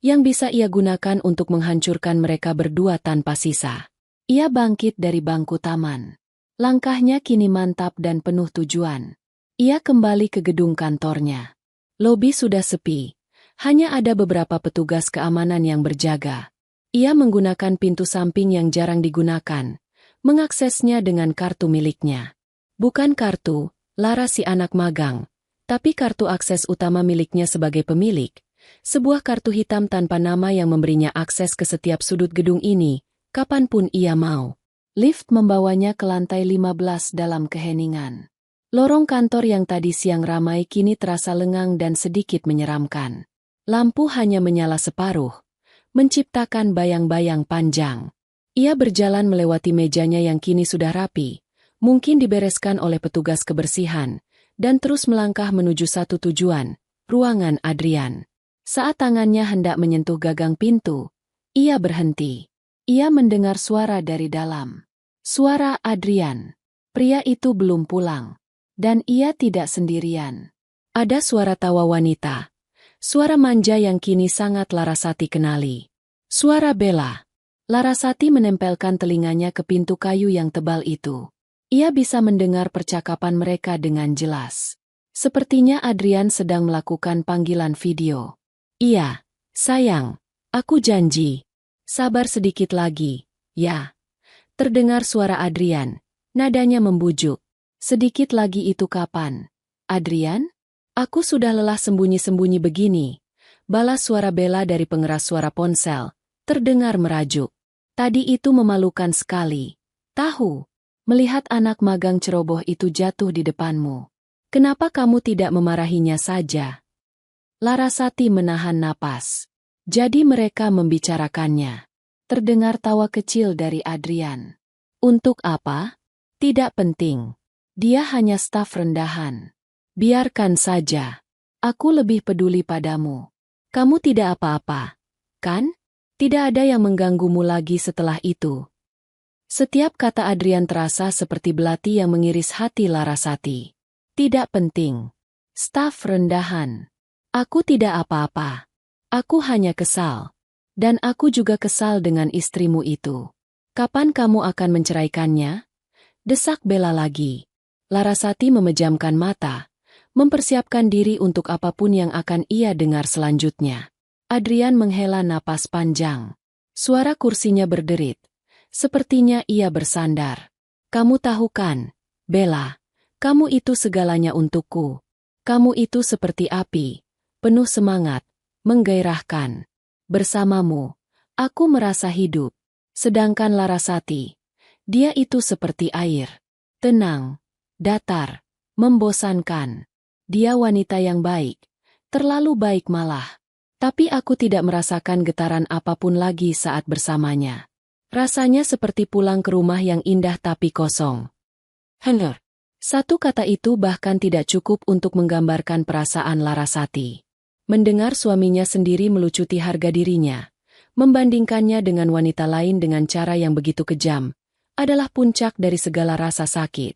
yang bisa ia gunakan untuk menghancurkan mereka berdua tanpa sisa. Ia bangkit dari bangku taman. Langkahnya kini mantap dan penuh tujuan. Ia kembali ke gedung kantornya. Lobi sudah sepi. Hanya ada beberapa petugas keamanan yang berjaga. Ia menggunakan pintu samping yang jarang digunakan, mengaksesnya dengan kartu miliknya. Bukan kartu Laras si anak magang, tapi kartu akses utama miliknya sebagai pemilik. Sebuah kartu hitam tanpa nama yang memberinya akses ke setiap sudut gedung ini, kapanpun ia mau. Lift membawanya ke lantai 15 dalam keheningan. Lorong kantor yang tadi siang ramai kini terasa lengang dan sedikit menyeramkan. Lampu hanya menyala separuh, menciptakan bayang-bayang panjang. Ia berjalan melewati mejanya yang kini sudah rapi, mungkin dibereskan oleh petugas kebersihan, dan terus melangkah menuju satu tujuan, ruangan Adrian. Saat tangannya hendak menyentuh gagang pintu, ia berhenti. Ia mendengar suara dari dalam. Suara Adrian. Pria itu belum pulang. Dan ia tidak sendirian. Ada suara tawa wanita. Suara manja yang kini sangat Larasati kenali. Suara Bella. Larasati menempelkan telinganya ke pintu kayu yang tebal itu. Ia bisa mendengar percakapan mereka dengan jelas. Sepertinya Adrian sedang melakukan panggilan video. Iya, sayang, aku janji. Sabar sedikit lagi, ya. Terdengar suara Adrian. Nadanya membujuk. Sedikit lagi itu kapan? Adrian? Aku sudah lelah sembunyi-sembunyi begini. Balas suara Bella dari pengeras suara ponsel. Terdengar merajuk. Tadi itu memalukan sekali. Tahu, melihat anak magang ceroboh itu jatuh di depanmu. Kenapa kamu tidak memarahinya saja? Larasati menahan napas. Jadi mereka membicarakannya. Terdengar tawa kecil dari Adrian. Untuk apa? Tidak penting. Dia hanya staf rendahan. Biarkan saja. Aku lebih peduli padamu. Kamu tidak apa-apa, kan? Tidak ada yang mengganggumu lagi setelah itu. Setiap kata Adrian terasa seperti belati yang mengiris hati Larasati. Tidak penting. Staf rendahan. Aku tidak apa-apa. Aku hanya kesal. Dan aku juga kesal dengan istrimu itu. Kapan kamu akan menceraikannya? Desak Bella lagi. Larasati memejamkan mata, mempersiapkan diri untuk apapun yang akan ia dengar selanjutnya. Adrian menghela napas panjang. Suara kursinya berderit. Sepertinya ia bersandar. Kamu tahu kan, Bella, kamu itu segalanya untukku. Kamu itu seperti api, penuh semangat, menggairahkan. Bersamamu, aku merasa hidup. Sedangkan Larasati, dia itu seperti air. Tenang, datar, membosankan. Dia wanita yang baik, terlalu baik malah. Tapi aku tidak merasakan getaran apapun lagi saat bersamanya. Rasanya seperti pulang ke rumah yang indah tapi kosong. Henor. Satu kata itu bahkan tidak cukup untuk menggambarkan perasaan Larasati. Mendengar suaminya sendiri melucuti harga dirinya, membandingkannya dengan wanita lain dengan cara yang begitu kejam, adalah puncak dari segala rasa sakit.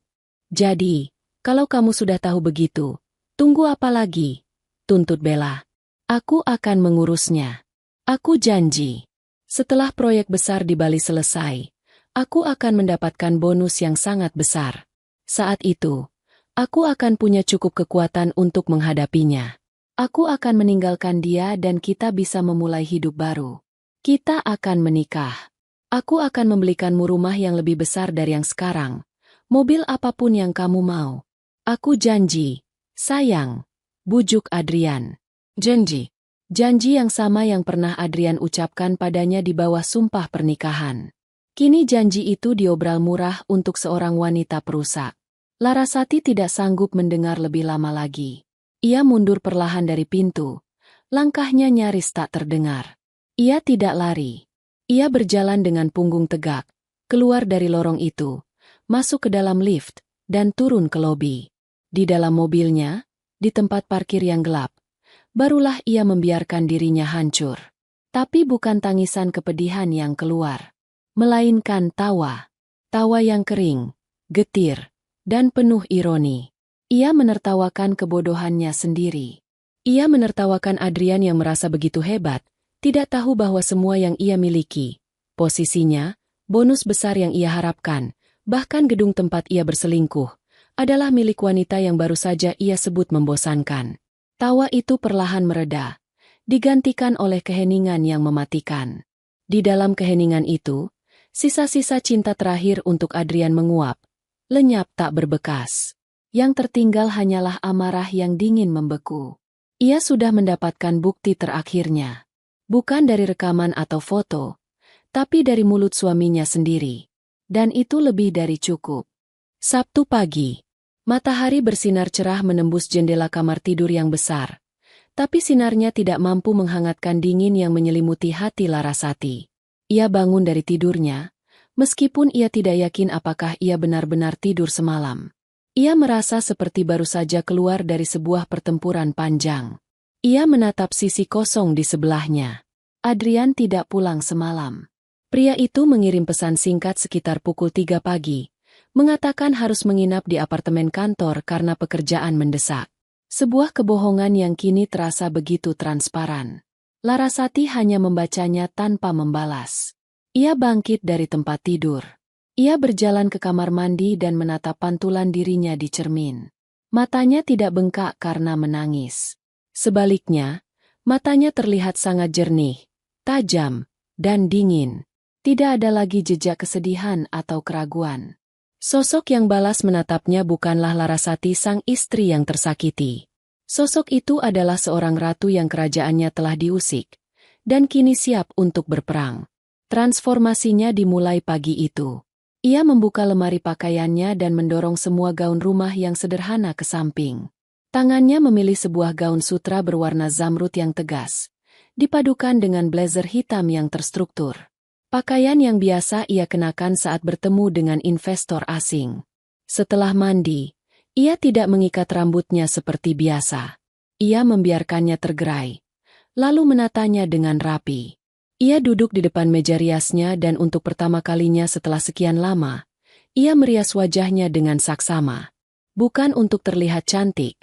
Jadi, kalau kamu sudah tahu begitu, tunggu apa lagi? Tuntut Bella. Aku akan mengurusnya. Aku janji. Setelah proyek besar di Bali selesai, aku akan mendapatkan bonus yang sangat besar. Saat itu, aku akan punya cukup kekuatan untuk menghadapinya. Aku akan meninggalkan dia dan kita bisa memulai hidup baru. Kita akan menikah. Aku akan membelikanmu rumah yang lebih besar dari yang sekarang. Mobil apapun yang kamu mau. Aku janji. Sayang. Bujuk Adrian. Janji. Janji yang sama yang pernah Adrian ucapkan padanya di bawah sumpah pernikahan. Kini janji itu diobral murah untuk seorang wanita perusak. Larasati tidak sanggup mendengar lebih lama lagi. Ia mundur perlahan dari pintu. Langkahnya nyaris tak terdengar. Ia tidak lari. Ia berjalan dengan punggung tegak, keluar dari lorong itu, masuk ke dalam lift, dan turun ke lobi. Di dalam mobilnya, di tempat parkir yang gelap, barulah ia membiarkan dirinya hancur. Tapi bukan tangisan kepedihan yang keluar, melainkan tawa. Tawa yang kering, getir, dan penuh ironi. Ia menertawakan kebodohannya sendiri. Ia menertawakan Adrian yang merasa begitu hebat, tidak tahu bahwa semua yang ia miliki, posisinya, bonus besar yang ia harapkan, bahkan gedung tempat ia berselingkuh, adalah milik wanita yang baru saja ia sebut membosankan. Tawa itu perlahan mereda, digantikan oleh keheningan yang mematikan. Di dalam keheningan itu, sisa-sisa cinta terakhir untuk Adrian menguap, lenyap tak berbekas. Yang tertinggal hanyalah amarah yang dingin membeku. Ia sudah mendapatkan bukti terakhirnya. Bukan dari rekaman atau foto, tapi dari mulut suaminya sendiri. Dan itu lebih dari cukup. Sabtu pagi. Matahari bersinar cerah menembus jendela kamar tidur yang besar. Tapi sinarnya tidak mampu menghangatkan dingin yang menyelimuti hati Larasati. Ia bangun dari tidurnya, meskipun ia tidak yakin apakah ia benar-benar tidur semalam. Ia merasa seperti baru saja keluar dari sebuah pertempuran panjang. Ia menatap sisi kosong di sebelahnya. Adrian tidak pulang semalam. Pria itu mengirim pesan singkat sekitar pukul 3 pagi, mengatakan harus menginap di apartemen kantor karena pekerjaan mendesak. Sebuah kebohongan yang kini terasa begitu transparan. Larasati hanya membacanya tanpa membalas. Ia bangkit dari tempat tidur. Ia berjalan ke kamar mandi dan menatap pantulan dirinya di cermin. Matanya tidak bengkak karena menangis. Sebaliknya, matanya terlihat sangat jernih, tajam, dan dingin. Tidak ada lagi jejak kesedihan atau keraguan. Sosok yang balas menatapnya bukanlah Larasati sang istri yang tersakiti. Sosok itu adalah seorang ratu yang kerajaannya telah diusik, dan kini siap untuk berperang. Transformasinya dimulai pagi itu. Ia membuka lemari pakaiannya dan mendorong semua gaun rumah yang sederhana ke samping. Tangannya memilih sebuah gaun sutra berwarna zamrud yang tegas, dipadukan dengan blazer hitam yang terstruktur. Pakaian yang biasa ia kenakan saat bertemu dengan investor asing. Setelah mandi, ia tidak mengikat rambutnya seperti biasa. Ia membiarkannya tergerai, lalu menatanya dengan rapi. Ia duduk di depan meja riasnya dan untuk pertama kalinya setelah sekian lama, ia merias wajahnya dengan saksama. Bukan untuk terlihat cantik,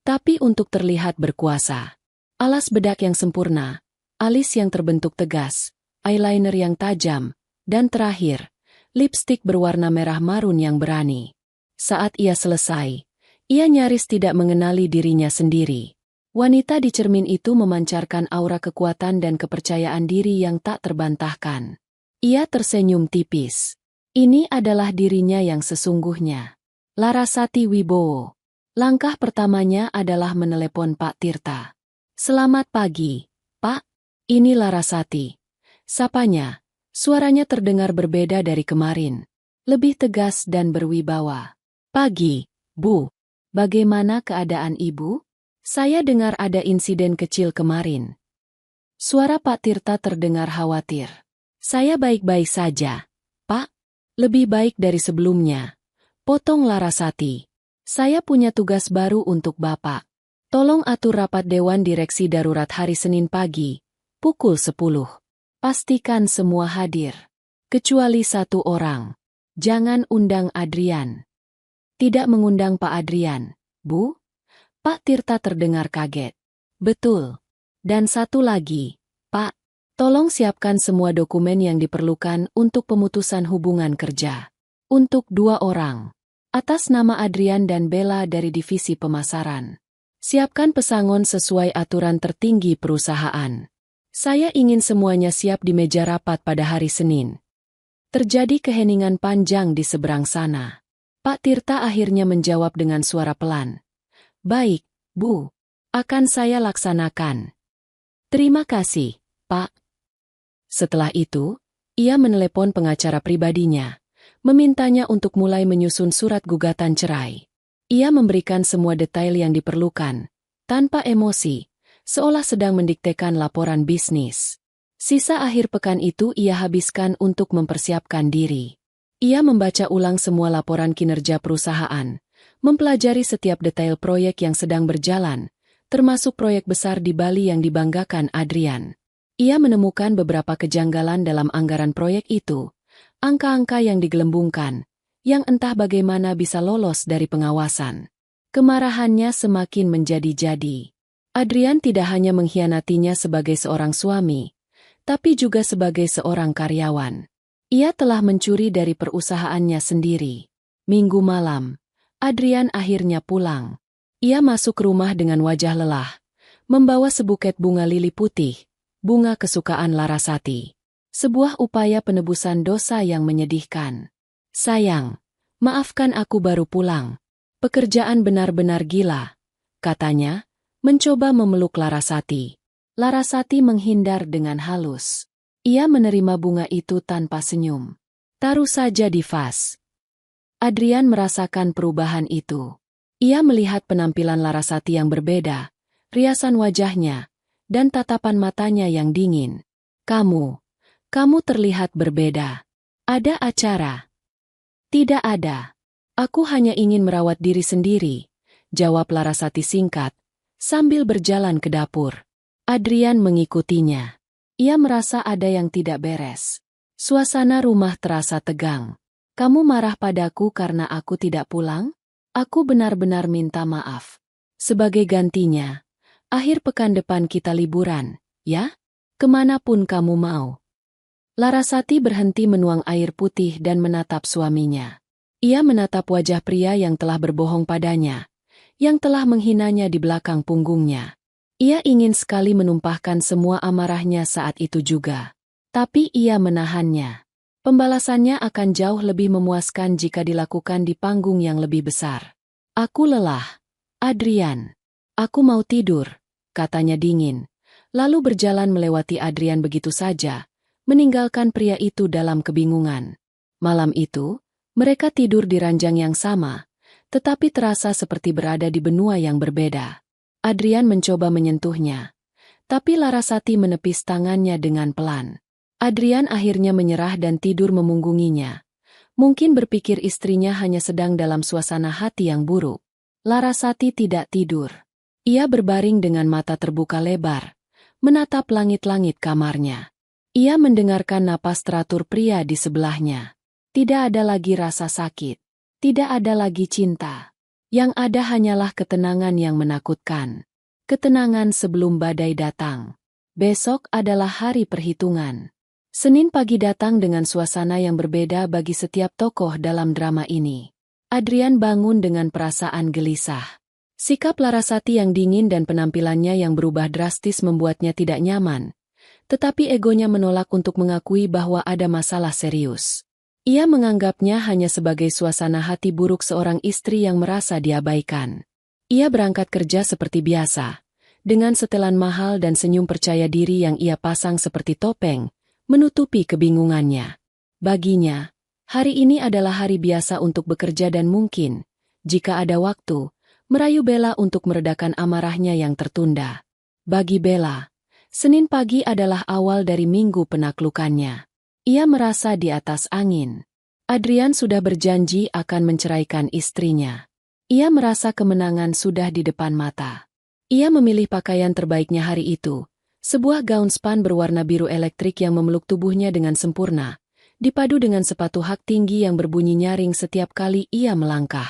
tapi untuk terlihat berkuasa. Alas bedak yang sempurna, alis yang terbentuk tegas, eyeliner yang tajam, dan terakhir, lipstik berwarna merah marun yang berani. Saat ia selesai, ia nyaris tidak mengenali dirinya sendiri. Wanita di cermin itu memancarkan aura kekuatan dan kepercayaan diri yang tak terbantahkan. Ia tersenyum tipis. Ini adalah dirinya yang sesungguhnya. Larasati Wibowo. Langkah pertamanya adalah menelepon Pak Tirta. "Selamat pagi, Pak. Ini Larasati." Sapanya, suaranya terdengar berbeda dari kemarin. Lebih tegas dan berwibawa. "Pagi, Bu. Bagaimana keadaan Ibu? Saya dengar ada insiden kecil kemarin." Suara Pak Tirta terdengar khawatir. "Saya baik-baik saja, Pak. Lebih baik dari sebelumnya," potong Larasati. "Saya punya tugas baru untuk Bapak. Tolong atur rapat Dewan Direksi Darurat hari Senin pagi, pukul 10. Pastikan semua hadir. Kecuali satu orang. Jangan undang Adrian." "Tidak mengundang Pak Adrian, Bu?" Pak Tirta terdengar kaget. "Betul. Dan satu lagi, Pak. Tolong siapkan semua dokumen yang diperlukan untuk pemutusan hubungan kerja. Untuk 2 orang. Atas nama Adrian dan Bella dari divisi pemasaran. Siapkan pesangon sesuai aturan tertinggi perusahaan. Saya ingin semuanya siap di meja rapat pada hari Senin." Terjadi keheningan panjang di seberang sana. Pak Tirta akhirnya menjawab dengan suara pelan. "Baik, Bu. Akan saya laksanakan." "Terima kasih, Pak." Setelah itu, ia menelepon pengacara pribadinya, memintanya untuk mulai menyusun surat gugatan cerai. Ia memberikan semua detail yang diperlukan, tanpa emosi, seolah sedang mendiktekan laporan bisnis. Sisa akhir pekan itu ia habiskan untuk mempersiapkan diri. Ia membaca ulang semua laporan kinerja perusahaan, mempelajari setiap detail proyek yang sedang berjalan, termasuk proyek besar di Bali yang dibanggakan Adrian. Ia menemukan beberapa kejanggalan dalam anggaran proyek itu, angka-angka yang digelembungkan, yang entah bagaimana bisa lolos dari pengawasan. Kemarahannya semakin menjadi-jadi. Adrian tidak hanya mengkhianatinya sebagai seorang suami, tapi juga sebagai seorang karyawan. Ia telah mencuri dari perusahaannya sendiri. Minggu malam, Adrian akhirnya pulang. Ia masuk rumah dengan wajah lelah, membawa sebuket bunga lili putih, bunga kesukaan Larasati. Sebuah upaya penebusan dosa yang menyedihkan. "Sayang, maafkan aku baru pulang. Pekerjaan benar-benar gila," katanya, mencoba memeluk Larasati. Larasati menghindar dengan halus. Ia menerima bunga itu tanpa senyum. "Taruh saja di vas." Adrian merasakan perubahan itu. Ia melihat penampilan Larasati yang berbeda, riasan wajahnya, dan tatapan matanya yang dingin. Kamu terlihat berbeda. Ada acara?" "Tidak ada. Aku hanya ingin merawat diri sendiri," jawab Larasati singkat, sambil berjalan ke dapur. Adrian mengikutinya. Ia merasa ada yang tidak beres. Suasana rumah terasa tegang. Kamu marah padaku karena aku tidak pulang? Aku benar-benar minta maaf. Sebagai gantinya, akhir pekan depan kita liburan, ya? Kemanapun kamu mau. Larasati berhenti menuang air putih dan menatap suaminya. Ia menatap wajah pria yang telah berbohong padanya, yang telah menghinanya di belakang punggungnya. Ia ingin sekali menumpahkan semua amarahnya saat itu juga. Tapi ia menahannya. Pembalasannya akan jauh lebih memuaskan jika dilakukan di panggung yang lebih besar. Aku lelah, Adrian. Aku mau tidur, katanya dingin. Lalu berjalan melewati Adrian begitu saja, meninggalkan pria itu dalam kebingungan. Malam itu, mereka tidur di ranjang yang sama, tetapi terasa seperti berada di benua yang berbeda. Adrian mencoba menyentuhnya, tapi Larasati menepis tangannya dengan pelan. Adrian akhirnya menyerah dan tidur memunggunginya. Mungkin berpikir istrinya hanya sedang dalam suasana hati yang buruk. Larasati tidak tidur. Ia berbaring dengan mata terbuka lebar, menatap langit-langit kamarnya. Ia mendengarkan napas teratur pria di sebelahnya. Tidak ada lagi rasa sakit. Tidak ada lagi cinta. Yang ada hanyalah ketenangan yang menakutkan. Ketenangan sebelum badai datang. Besok adalah hari perhitungan. Senin pagi datang dengan suasana yang berbeda bagi setiap tokoh dalam drama ini. Adrian bangun dengan perasaan gelisah. Sikap Larasati yang dingin dan penampilannya yang berubah drastis membuatnya tidak nyaman. Tetapi egonya menolak untuk mengakui bahwa ada masalah serius. Ia menganggapnya hanya sebagai suasana hati buruk seorang istri yang merasa diabaikan. Ia berangkat kerja seperti biasa, dengan setelan mahal dan senyum percaya diri yang ia pasang seperti topeng, menutupi kebingungannya. Baginya, hari ini adalah hari biasa untuk bekerja dan mungkin, jika ada waktu, merayu Bella untuk meredakan amarahnya yang tertunda. Bagi Bella, Senin pagi adalah awal dari minggu penaklukannya. Ia merasa di atas angin. Adrian sudah berjanji akan menceraikan istrinya. Ia merasa kemenangan sudah di depan mata. Ia memilih pakaian terbaiknya hari itu, sebuah gaun span berwarna biru elektrik yang memeluk tubuhnya dengan sempurna, dipadu dengan sepatu hak tinggi yang berbunyi nyaring setiap kali ia melangkah.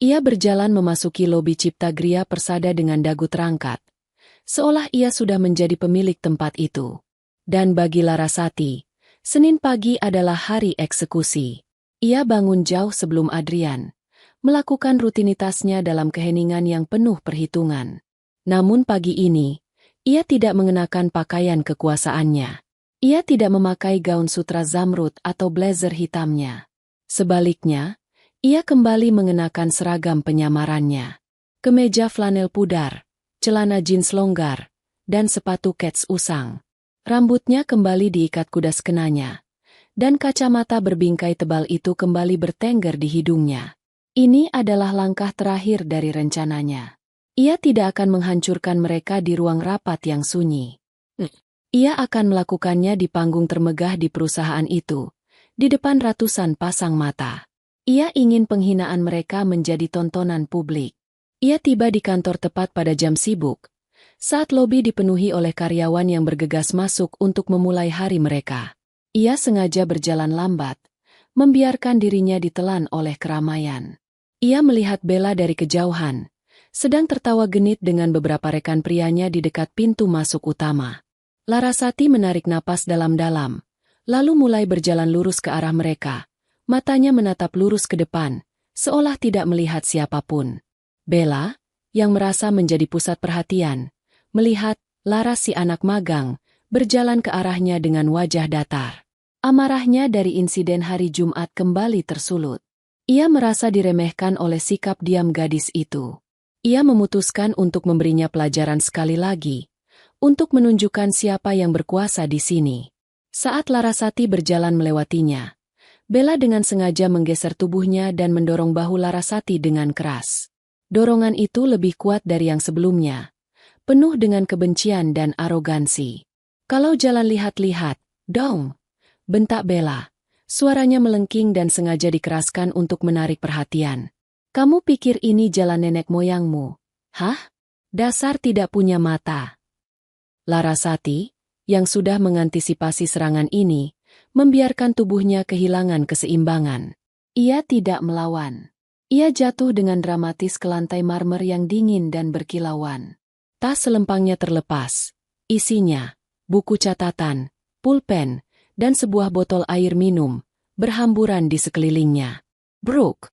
Ia berjalan memasuki lobi Cipta Gria Persada dengan dagu terangkat, seolah ia sudah menjadi pemilik tempat itu. Dan bagi Larasati, Senin pagi adalah hari eksekusi. Ia bangun jauh sebelum Adrian, melakukan rutinitasnya dalam keheningan yang penuh perhitungan. Namun pagi ini, ia tidak mengenakan pakaian kekuasaannya. Ia tidak memakai gaun sutra zamrud atau blazer hitamnya. Sebaliknya, ia kembali mengenakan seragam penyamarannya. Kemeja flanel pudar, celana jeans longgar, dan sepatu kets usang. Rambutnya kembali diikat kudas kenanya, dan kacamata berbingkai tebal itu kembali bertengger di hidungnya. Ini adalah langkah terakhir dari rencananya. Ia tidak akan menghancurkan mereka di ruang rapat yang sunyi. Ia akan melakukannya di panggung termegah di perusahaan itu, di depan ratusan pasang mata. Ia ingin penghinaan mereka menjadi tontonan publik. Ia tiba di kantor tepat pada jam sibuk, saat lobi dipenuhi oleh karyawan yang bergegas masuk untuk memulai hari mereka. Ia sengaja berjalan lambat, membiarkan dirinya ditelan oleh keramaian. Ia melihat Bella dari kejauhan, sedang tertawa genit dengan beberapa rekan prianya di dekat pintu masuk utama. Larasati menarik napas dalam-dalam, lalu mulai berjalan lurus ke arah mereka. Matanya menatap lurus ke depan, seolah tidak melihat siapapun. Bella, yang merasa menjadi pusat perhatian, melihat Laras si anak magang, berjalan ke arahnya dengan wajah datar. Amarahnya dari insiden hari Jumat kembali tersulut. Ia merasa diremehkan oleh sikap diam gadis itu. Ia memutuskan untuk memberinya pelajaran sekali lagi, untuk menunjukkan siapa yang berkuasa di sini. Saat Larasati berjalan melewatinya, Bella dengan sengaja menggeser tubuhnya dan mendorong bahu Larasati dengan keras. Dorongan itu lebih kuat dari yang sebelumnya, penuh dengan kebencian dan arogansi. "Kalau jalan lihat-lihat, dong!" bentak Bella. Suaranya melengking dan sengaja dikeraskan untuk menarik perhatian. "Kamu pikir ini jalan nenek moyangmu? Hah? Dasar tidak punya mata." Larasati, yang sudah mengantisipasi serangan ini, membiarkan tubuhnya kehilangan keseimbangan. Ia tidak melawan. Ia jatuh dengan dramatis ke lantai marmer yang dingin dan berkilauan. Tas selempangnya terlepas. Isinya, buku catatan, pulpen, dan sebuah botol air minum, berhamburan di sekelilingnya. Brooke.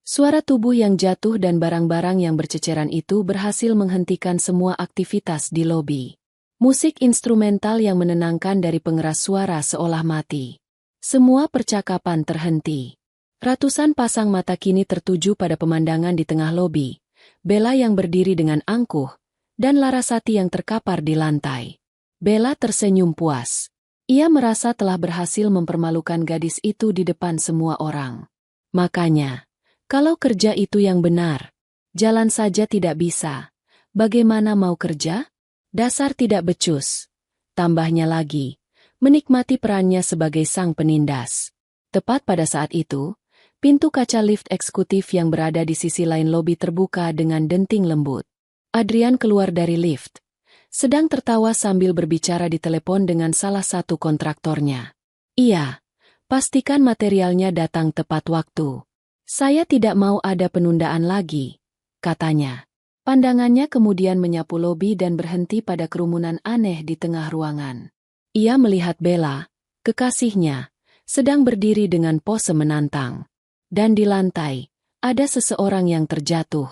Suara tubuh yang jatuh dan barang-barang yang berceceran itu berhasil menghentikan semua aktivitas di lobi. Musik instrumental yang menenangkan dari pengeras suara seolah mati. Semua percakapan terhenti. Ratusan pasang mata kini tertuju pada pemandangan di tengah lobi. Bella yang berdiri dengan angkuh, dan Larasati yang terkapar di lantai. Bella tersenyum puas. Ia merasa telah berhasil mempermalukan gadis itu di depan semua orang. Makanya, kalau kerja itu yang benar, jalan saja tidak bisa. Bagaimana mau kerja? Dasar tidak becus. Tambahnya lagi, menikmati perannya sebagai sang penindas. Tepat pada saat itu, pintu kaca lift eksekutif yang berada di sisi lain lobi terbuka dengan denting lembut. Adrian keluar dari lift, sedang tertawa sambil berbicara di telepon dengan salah satu kontraktornya. Iya, pastikan materialnya datang tepat waktu. Saya tidak mau ada penundaan lagi, katanya. Pandangannya kemudian menyapu lobi dan berhenti pada kerumunan aneh di tengah ruangan. Ia melihat Bella, kekasihnya, sedang berdiri dengan pose menantang. Dan di lantai, ada seseorang yang terjatuh.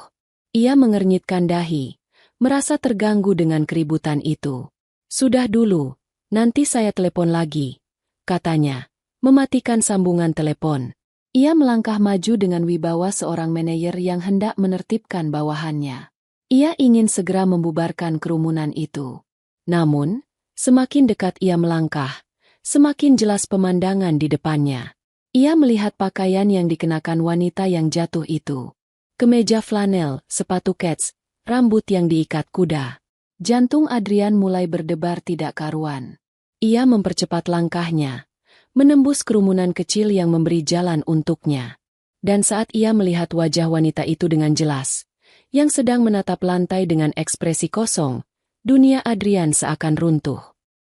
Ia mengernyitkan dahi, merasa terganggu dengan keributan itu. Sudah dulu, nanti saya telepon lagi, katanya, mematikan sambungan telepon. Ia melangkah maju dengan wibawa seorang manajer yang hendak menertibkan bawahannya. Ia ingin segera membubarkan kerumunan itu. Namun, semakin dekat ia melangkah, semakin jelas pemandangan di depannya. Ia melihat pakaian yang dikenakan wanita yang jatuh itu. Kemeja flanel, sepatu kets, rambut yang diikat kuda. Jantung Adrian mulai berdebar tidak karuan. Ia mempercepat langkahnya, menembus kerumunan kecil yang memberi jalan untuknya. Dan saat ia melihat wajah wanita itu dengan jelas, yang sedang menatap lantai dengan ekspresi kosong, dunia Adrian seakan runtuh.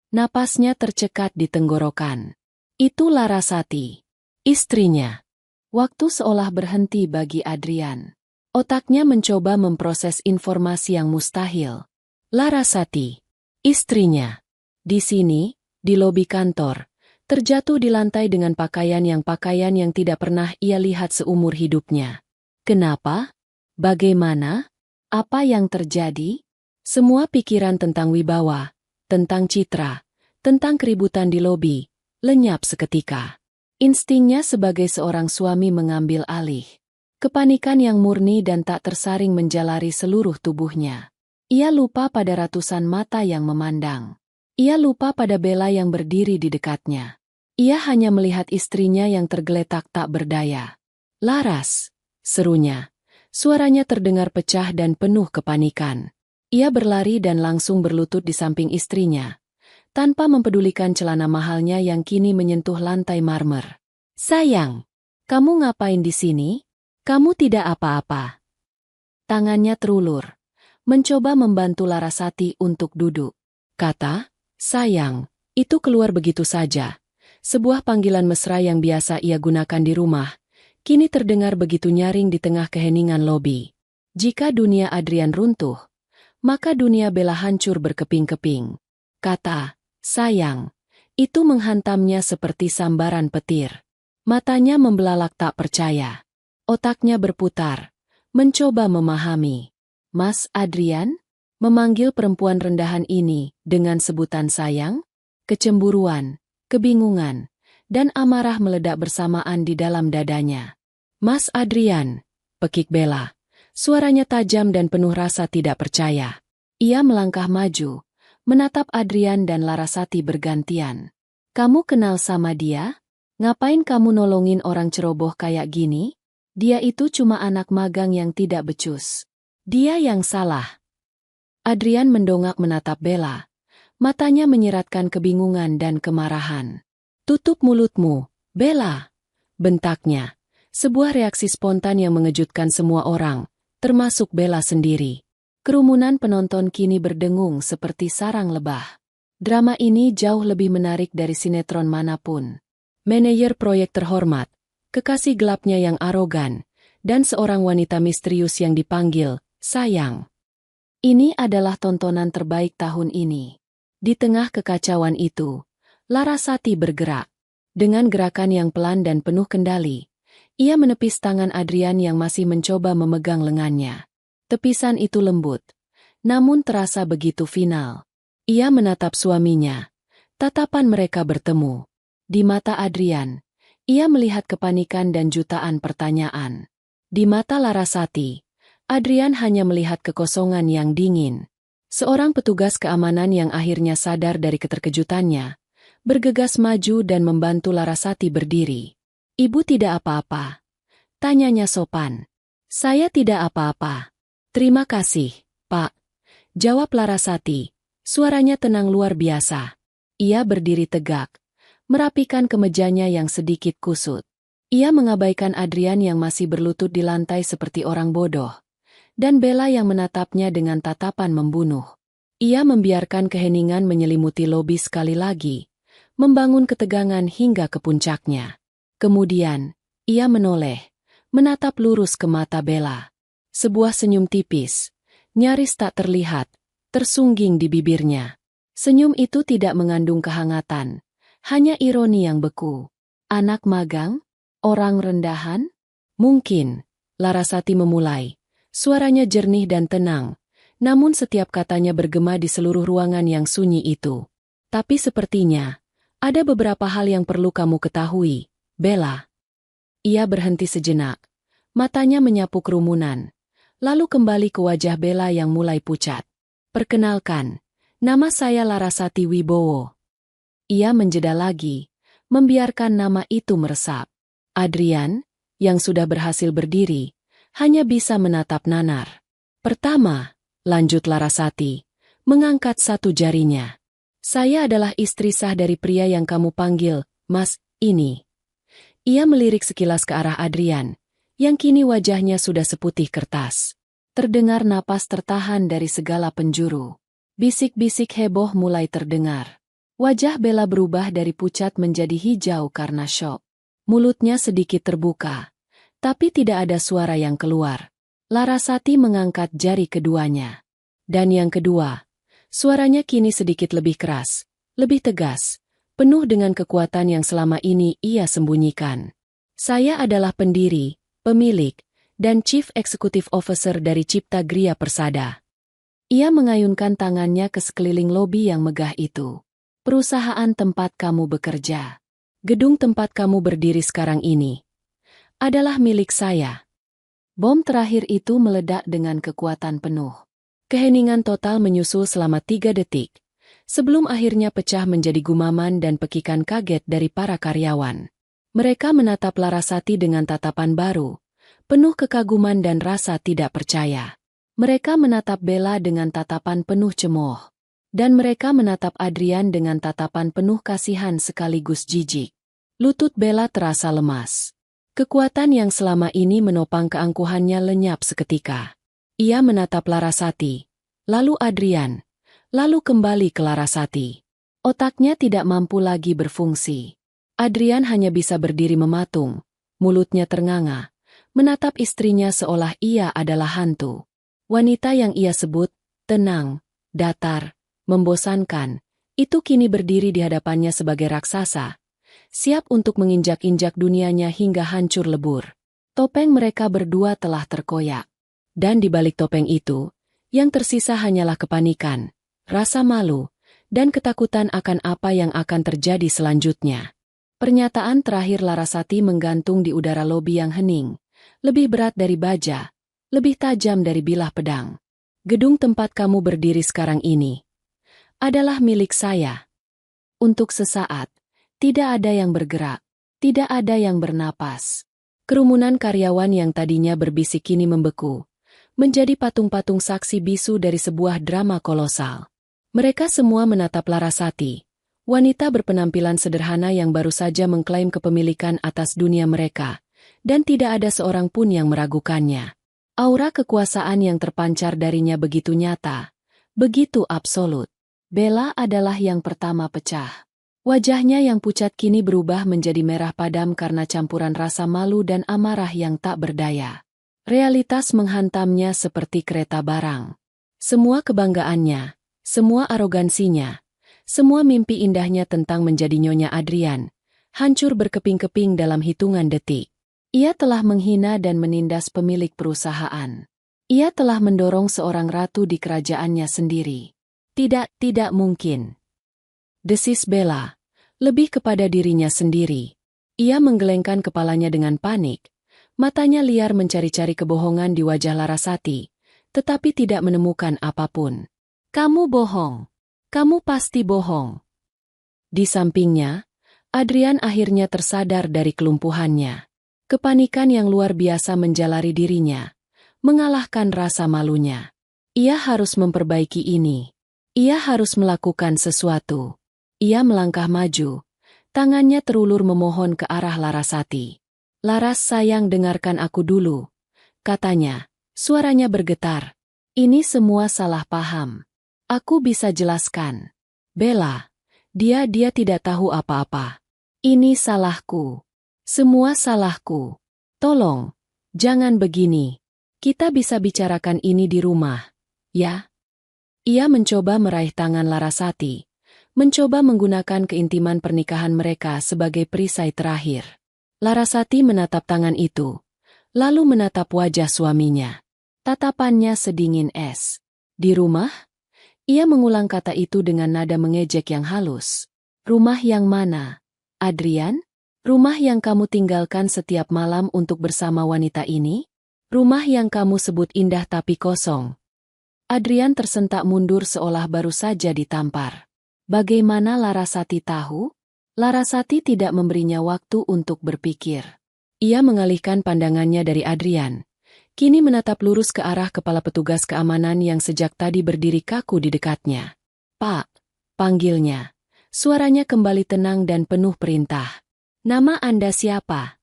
Napasnya tercekat di tenggorokan. Itu Larasati, istrinya. Waktu seolah berhenti bagi Adrian. Otaknya mencoba memproses informasi yang mustahil. Larasati, istrinya. Di sini, di lobi kantor, terjatuh di lantai dengan pakaian yang tidak pernah ia lihat seumur hidupnya. Kenapa? Bagaimana? Apa yang terjadi? Semua pikiran tentang wibawa, tentang citra, tentang keributan di lobi, lenyap seketika. Instingnya sebagai seorang suami mengambil alih. Kepanikan yang murni dan tak tersaring menjalari seluruh tubuhnya. Ia lupa pada ratusan mata yang memandang. Ia lupa pada Bella yang berdiri di dekatnya. Ia hanya melihat istrinya yang tergeletak tak berdaya. Laras, serunya. Suaranya terdengar pecah dan penuh kepanikan. Ia berlari dan langsung berlutut di samping istrinya, tanpa mempedulikan celana mahalnya yang kini menyentuh lantai marmer. Sayang, kamu ngapain di sini? Kamu tidak apa-apa. Tangannya terulur, mencoba membantu Larasati untuk duduk. Kata, sayang, itu keluar begitu saja. Sebuah panggilan mesra yang biasa ia gunakan di rumah, kini terdengar begitu nyaring di tengah keheningan lobi. Jika dunia Adrian runtuh, maka dunia Bella hancur berkeping-keping. Kata, sayang, itu menghantamnya seperti sambaran petir. Matanya membelalak tak percaya. Otaknya berputar, mencoba memahami. Mas Adrian? Memanggil perempuan rendahan ini dengan sebutan sayang? Kecemburuan, kebingungan, dan amarah meledak bersamaan di dalam dadanya. Mas Adrian, pekik Bella. Suaranya tajam dan penuh rasa tidak percaya. Ia melangkah maju, menatap Adrian dan Larasati bergantian. Kamu kenal sama dia? Ngapain kamu nolongin orang ceroboh kayak gini? Dia itu cuma anak magang yang tidak becus. Dia yang salah. Adrian mendongak menatap Bella. Matanya menyiratkan kebingungan dan kemarahan. Tutup mulutmu, Bella, bentaknya. Sebuah reaksi spontan yang mengejutkan semua orang, termasuk Bella sendiri. Kerumunan penonton kini berdengung seperti sarang lebah. Drama ini jauh lebih menarik dari sinetron manapun. Manajer proyek terhormat, kekasih gelapnya yang arogan, dan seorang wanita misterius yang dipanggil sayang. Ini adalah tontonan terbaik tahun ini. Di tengah kekacauan itu, Larasati bergerak. Dengan gerakan yang pelan dan penuh kendali, ia menepis tangan Adrian yang masih mencoba memegang lengannya. Tepisan itu lembut, namun terasa begitu final. Ia menatap suaminya. Tatapan mereka bertemu. Di mata Adrian, ia melihat kepanikan dan jutaan pertanyaan. Di mata Larasati, Adrian hanya melihat kekosongan yang dingin. Seorang petugas keamanan yang akhirnya sadar dari keterkejutannya, bergegas maju dan membantu Larasati berdiri. "Ibu tidak apa-apa?" tanyanya sopan. "Saya tidak apa-apa. Terima kasih, Pak," jawab Larasati. Suaranya tenang luar biasa. Ia berdiri tegak, merapikan kemejanya yang sedikit kusut. Ia mengabaikan Adrian yang masih berlutut di lantai seperti orang bodoh, dan Bella yang menatapnya dengan tatapan membunuh. Ia membiarkan keheningan menyelimuti lobi sekali lagi, membangun ketegangan hingga ke puncaknya. Kemudian, ia menoleh, menatap lurus ke mata Bella. Sebuah senyum tipis, nyaris tak terlihat, tersungging di bibirnya. Senyum itu tidak mengandung kehangatan, hanya ironi yang beku. "Anak magang? Orang rendahan?" "Mungkin," Larasati memulai. Suaranya jernih dan tenang, namun setiap katanya bergema di seluruh ruangan yang sunyi itu. "Tapi sepertinya ada beberapa hal yang perlu kamu ketahui, Bella." Ia berhenti sejenak, matanya menyapu kerumunan, lalu kembali ke wajah Bella yang mulai pucat. "Perkenalkan, nama saya Larasati Wibowo." Ia menjeda lagi, membiarkan nama itu meresap. Adrian, yang sudah berhasil berdiri, hanya bisa menatap nanar. "Pertama," lanjut Larasati, mengangkat satu jarinya. "Saya adalah istri sah dari pria yang kamu panggil, Mas, ini." Ia melirik sekilas ke arah Adrian, yang kini wajahnya sudah seputih kertas. Terdengar napas tertahan dari segala penjuru. Bisik-bisik heboh mulai terdengar. Wajah Bella berubah dari pucat menjadi hijau karena syok. Mulutnya sedikit terbuka, tapi tidak ada suara yang keluar. Larasati mengangkat jari keduanya. Dan yang kedua, suaranya kini sedikit lebih keras, lebih tegas, penuh dengan kekuatan yang selama ini ia sembunyikan. "Saya adalah pendiri, pemilik, dan Chief Executive Officer dari Cipta Gria Persada." Ia mengayunkan tangannya ke sekeliling lobi yang megah itu. "Perusahaan tempat kamu bekerja, gedung tempat kamu berdiri sekarang ini, adalah milik saya." Bom terakhir itu meledak dengan kekuatan penuh. Keheningan total menyusul selama 3 detik, sebelum akhirnya pecah menjadi gumaman dan pekikan kaget dari para karyawan. Mereka menatap Larasati dengan tatapan baru, penuh kekaguman dan rasa tidak percaya. Mereka menatap Bella dengan tatapan penuh cemooh. Dan mereka menatap Adrian dengan tatapan penuh kasihan sekaligus jijik. Lutut Bella terasa lemas. Kekuatan yang selama ini menopang keangkuhannya lenyap seketika. Ia menatap Larasati, lalu Adrian, lalu kembali ke Larasati. Otaknya tidak mampu lagi berfungsi. Adrian hanya bisa berdiri mematung, mulutnya ternganga, menatap istrinya seolah ia adalah hantu. Wanita yang ia sebut tenang, datar, membosankan, itu kini berdiri di hadapannya sebagai raksasa, siap untuk menginjak-injak dunianya hingga hancur lebur. Topeng mereka berdua telah terkoyak. Dan di balik topeng itu, yang tersisa hanyalah kepanikan, rasa malu, dan ketakutan akan apa yang akan terjadi selanjutnya. Pernyataan terakhir Larasati menggantung di udara lobi yang hening, lebih berat dari baja, lebih tajam dari bilah pedang. "Gedung tempat kamu berdiri sekarang ini adalah milik saya." Untuk sesaat, tidak ada yang bergerak, tidak ada yang bernapas. Kerumunan karyawan yang tadinya berbisik kini membeku, menjadi patung-patung saksi bisu dari sebuah drama kolosal. Mereka semua menatap Larasati, wanita berpenampilan sederhana yang baru saja mengklaim kepemilikan atas dunia mereka, dan tidak ada seorang pun yang meragukannya. Aura kekuasaan yang terpancar darinya begitu nyata, begitu absolut. Bella adalah yang pertama pecah. Wajahnya yang pucat kini berubah menjadi merah padam karena campuran rasa malu dan amarah yang tak berdaya. Realitas menghantamnya seperti kereta barang. Semua kebanggaannya, semua arogansinya, semua mimpi indahnya tentang menjadi Nyonya Adrian, hancur berkeping-keping dalam hitungan detik. Ia telah menghina dan menindas pemilik perusahaan. Ia telah mendorong seorang ratu di kerajaannya sendiri. Tidak mungkin. Desis Bella, lebih kepada dirinya sendiri. Ia menggelengkan kepalanya dengan panik. Matanya liar mencari-cari kebohongan di wajah Larasati, tetapi tidak menemukan apapun. Kamu bohong. Kamu pasti bohong. Di sampingnya, Adrian akhirnya tersadar dari kelumpuhannya. Kepanikan yang luar biasa menjalari dirinya, mengalahkan rasa malunya. Ia harus memperbaiki ini. Ia harus melakukan sesuatu. Ia melangkah maju. Tangannya terulur memohon ke arah Larasati. Laras sayang dengarkan aku dulu. Katanya, suaranya bergetar. Ini semua salah paham. Aku bisa jelaskan. Bella, dia tidak tahu apa-apa. Ini salahku. Semua salahku. Tolong, jangan begini. Kita bisa bicarakan ini di rumah, ya? Ia mencoba meraih tangan Larasati. Mencoba menggunakan keintiman pernikahan mereka sebagai perisai terakhir. Larasati menatap tangan itu, lalu menatap wajah suaminya. Tatapannya sedingin es. Di rumah? Ia mengulang kata itu dengan nada mengejek yang halus. Rumah yang mana? Adrian? Rumah yang kamu tinggalkan setiap malam untuk bersama wanita ini? Rumah yang kamu sebut indah tapi kosong. Adrian tersentak mundur seolah baru saja ditampar. Bagaimana Larasati tahu? Larasati tidak memberinya waktu untuk berpikir. Ia mengalihkan pandangannya dari Adrian. Kini menatap lurus ke arah kepala petugas keamanan yang sejak tadi berdiri kaku di dekatnya. Pak, panggilnya. Suaranya kembali tenang dan penuh perintah. Nama Anda siapa?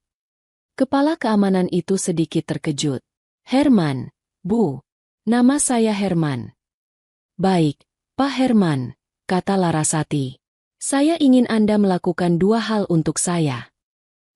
Kepala keamanan itu sedikit terkejut. Herman, Bu. Nama saya Herman. Baik, Pak Herman, kata Larasati. Saya ingin Anda melakukan dua hal untuk saya.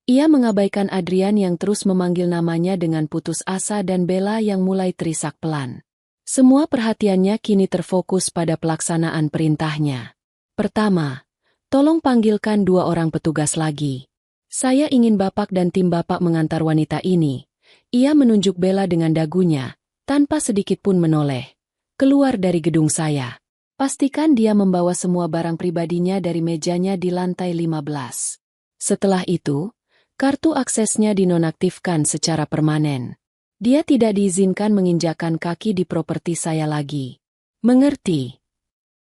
Ia mengabaikan Adrian yang terus memanggil namanya dengan putus asa dan Bella yang mulai terisak pelan. Semua perhatiannya kini terfokus pada pelaksanaan perintahnya. Pertama, tolong panggilkan dua orang petugas lagi. Saya ingin Bapak dan tim Bapak mengantar wanita ini. Ia menunjuk Bella dengan dagunya, tanpa sedikit pun menoleh. Keluar dari gedung saya. Pastikan dia membawa semua barang pribadinya dari mejanya di lantai 15. Setelah itu, kartu aksesnya dinonaktifkan secara permanen. Dia tidak diizinkan menginjakkan kaki di properti saya lagi. Mengerti?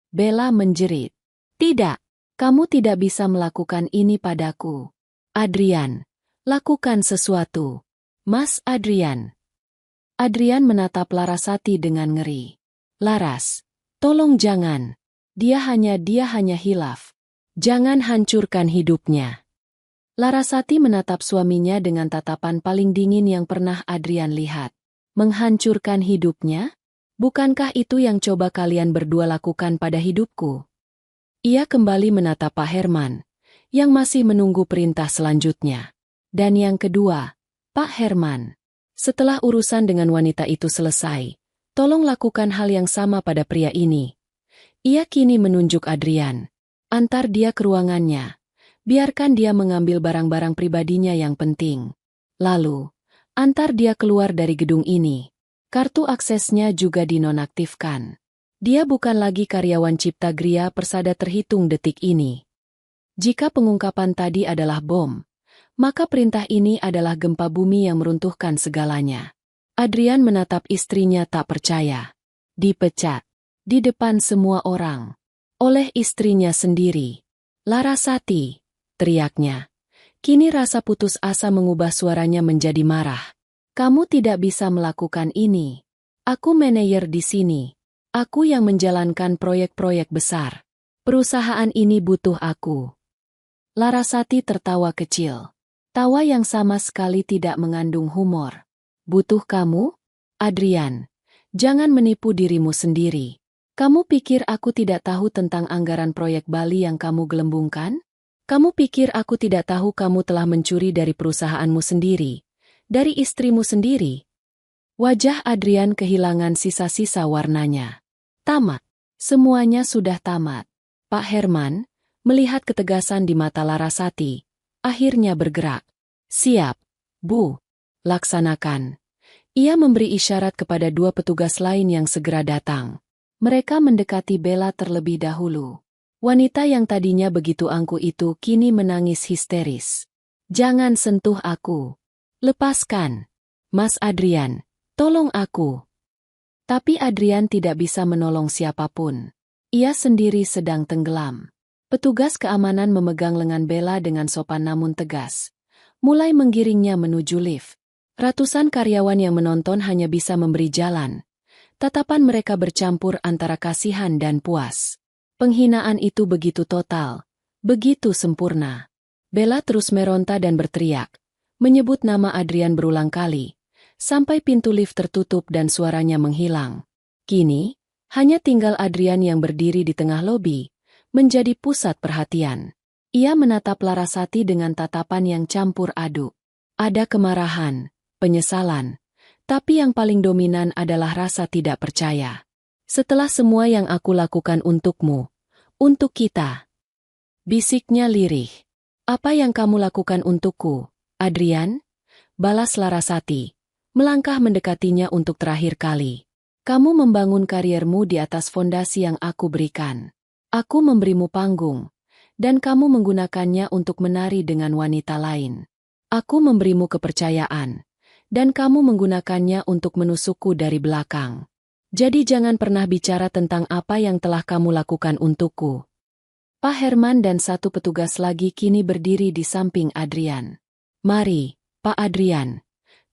Bella menjerit. Tidak, kamu tidak bisa melakukan ini padaku. Adrian, lakukan sesuatu. Mas Adrian. Adrian menatap Larasati dengan ngeri. Laras, tolong jangan. Dia hanya hilaf. Jangan hancurkan hidupnya. Larasati menatap suaminya dengan tatapan paling dingin yang pernah Adrian lihat. Menghancurkan hidupnya? Bukankah itu yang coba kalian berdua lakukan pada hidupku? Ia kembali menatap Pak Herman, yang masih menunggu perintah selanjutnya. Dan yang kedua, Pak Herman, setelah urusan dengan wanita itu selesai, tolong lakukan hal yang sama pada pria ini. Ia kini menunjuk Adrian. Antar dia ke ruangannya. Biarkan dia mengambil barang-barang pribadinya yang penting. Lalu, antar dia keluar dari gedung ini. Kartu aksesnya juga dinonaktifkan. Dia bukan lagi karyawan Cipta Gria Persada terhitung detik ini. Jika pengungkapan tadi adalah bom, maka perintah ini adalah gempa bumi yang meruntuhkan segalanya. Adrian menatap istrinya tak percaya. Dipecat. Di depan semua orang. Oleh istrinya sendiri. Larasati, teriaknya. Kini rasa putus asa mengubah suaranya menjadi marah. Kamu tidak bisa melakukan ini. Aku manajer di sini. Aku yang menjalankan proyek-proyek besar. Perusahaan ini butuh aku. Larasati tertawa kecil. Tawa yang sama sekali tidak mengandung humor. Butuh kamu? Adrian, jangan menipu dirimu sendiri. Kamu pikir aku tidak tahu tentang anggaran proyek Bali yang kamu gelembungkan? Kamu pikir aku tidak tahu kamu telah mencuri dari perusahaanmu sendiri, dari istrimu sendiri? Wajah Adrian kehilangan sisa-sisa warnanya. Tamat. Semuanya sudah tamat. Pak Herman, melihat ketegasan di mata Larasati, akhirnya bergerak. Siap, Bu. Laksanakan. Ia memberi isyarat kepada dua petugas lain yang segera datang. Mereka mendekati Bella terlebih dahulu. Wanita yang tadinya begitu angkuh itu kini menangis histeris. Jangan sentuh aku. Lepaskan. Mas Adrian, tolong aku. Tapi Adrian tidak bisa menolong siapapun. Ia sendiri sedang tenggelam. Petugas keamanan memegang lengan Bella dengan sopan namun tegas. Mulai menggiringnya menuju lift. Ratusan karyawan yang menonton hanya bisa memberi jalan. Tatapan mereka bercampur antara kasihan dan puas. Penghinaan itu begitu total, begitu sempurna. Bella terus meronta dan berteriak, menyebut nama Adrian berulang kali, sampai pintu lift tertutup dan suaranya menghilang. Kini, hanya tinggal Adrian yang berdiri di tengah lobi, menjadi pusat perhatian. Ia menatap Larasati dengan tatapan yang campur aduk. Ada kemarahan, penyesalan, tapi yang paling dominan adalah rasa tidak percaya. Setelah semua yang aku lakukan untukmu, untuk kita. Bisiknya lirih. Apa yang kamu lakukan untukku, Adrian? Balas Larasati, melangkah mendekatinya untuk terakhir kali. Kamu membangun kariermu di atas fondasi yang aku berikan. Aku memberimu panggung, dan kamu menggunakannya untuk menari dengan wanita lain. Aku memberimu kepercayaan, dan kamu menggunakannya untuk menusukku dari belakang. Jadi jangan pernah bicara tentang apa yang telah kamu lakukan untukku. Pak Herman dan satu petugas lagi kini berdiri di samping Adrian. Mari, Pak Adrian,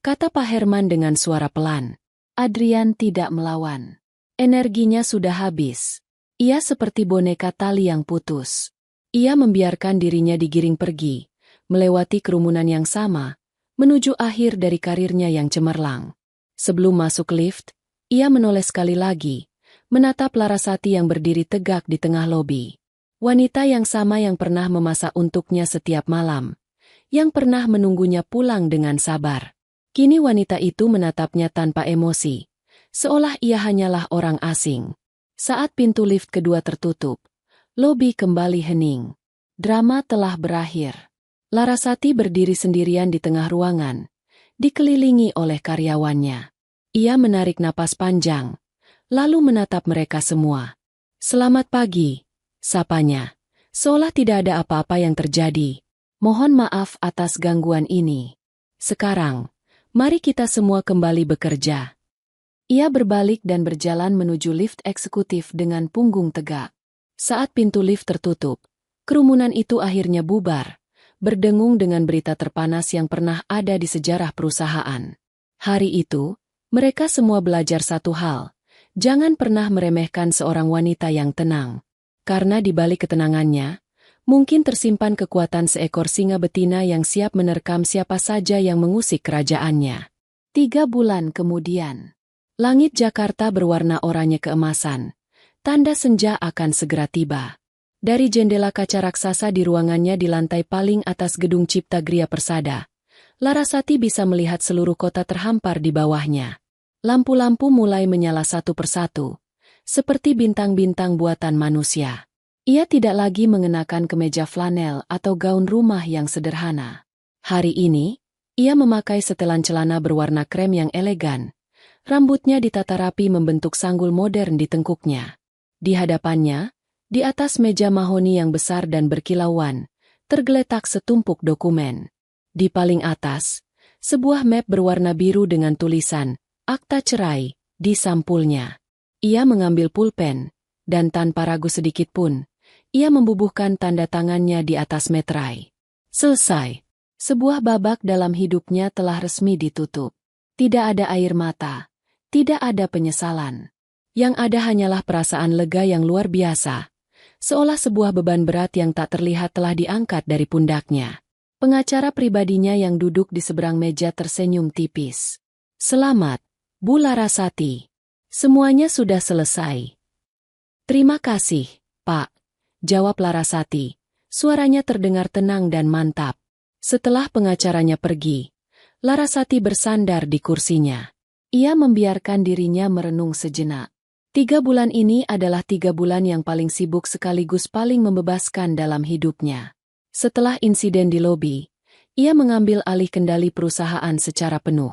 kata Pak Herman dengan suara pelan. Adrian tidak melawan. Energinya sudah habis. Ia seperti boneka tali yang putus. Ia membiarkan dirinya digiring pergi, melewati kerumunan yang sama, menuju akhir dari karirnya yang cemerlang. Sebelum masuk lift, ia menoleh sekali lagi, menatap Larasati yang berdiri tegak di tengah lobi. Wanita yang sama yang pernah memasak untuknya setiap malam, yang pernah menunggunya pulang dengan sabar. Kini wanita itu menatapnya tanpa emosi, seolah ia hanyalah orang asing. Saat pintu lift kedua tertutup, lobi kembali hening. Drama telah berakhir. Larasati berdiri sendirian di tengah ruangan, dikelilingi oleh karyawannya. Ia menarik napas panjang, lalu menatap mereka semua. Selamat pagi, sapanya. Seolah tidak ada apa-apa yang terjadi. Mohon maaf atas gangguan ini. Sekarang, mari kita semua kembali bekerja. Ia berbalik dan berjalan menuju lift eksekutif dengan punggung tegak. Saat pintu lift tertutup, kerumunan itu akhirnya bubar, berdengung dengan berita terpanas yang pernah ada di sejarah perusahaan. Hari itu, mereka semua belajar satu hal, jangan pernah meremehkan seorang wanita yang tenang. Karena di balik ketenangannya, mungkin tersimpan kekuatan seekor singa betina yang siap menerkam siapa saja yang mengusik kerajaannya. 3 bulan kemudian, langit Jakarta berwarna oranye keemasan, tanda senja akan segera tiba. Dari jendela kaca raksasa di ruangannya di lantai paling atas gedung Cipta Gria Persada, Larasati bisa melihat seluruh kota terhampar di bawahnya. Lampu-lampu mulai menyala satu persatu, seperti bintang-bintang buatan manusia. Ia tidak lagi mengenakan kemeja flanel atau gaun rumah yang sederhana. Hari ini, ia memakai setelan celana berwarna krem yang elegan. Rambutnya ditata rapi membentuk sanggul modern di tengkuknya. Di hadapannya, di atas meja mahoni yang besar dan berkilauan, tergeletak setumpuk dokumen. Di paling atas, sebuah map berwarna biru dengan tulisan, akta cerai, di sampulnya. Ia mengambil pulpen, dan tanpa ragu sedikit pun, ia membubuhkan tanda tangannya di atas meterai. Selesai. Sebuah babak dalam hidupnya telah resmi ditutup. Tidak ada air mata, tidak ada penyesalan. Yang ada hanyalah perasaan lega yang luar biasa. Seolah sebuah beban berat yang tak terlihat telah diangkat dari pundaknya. Pengacara pribadinya yang duduk di seberang meja tersenyum tipis. Selamat, Bu Larasati. Semuanya sudah selesai. Terima kasih, Pak, jawab Larasati. Suaranya terdengar tenang dan mantap. Setelah pengacaranya pergi, Larasati bersandar di kursinya. Ia membiarkan dirinya merenung sejenak. 3 bulan ini adalah 3 bulan yang paling sibuk sekaligus paling membebaskan dalam hidupnya. Setelah insiden di lobi, ia mengambil alih kendali perusahaan secara penuh.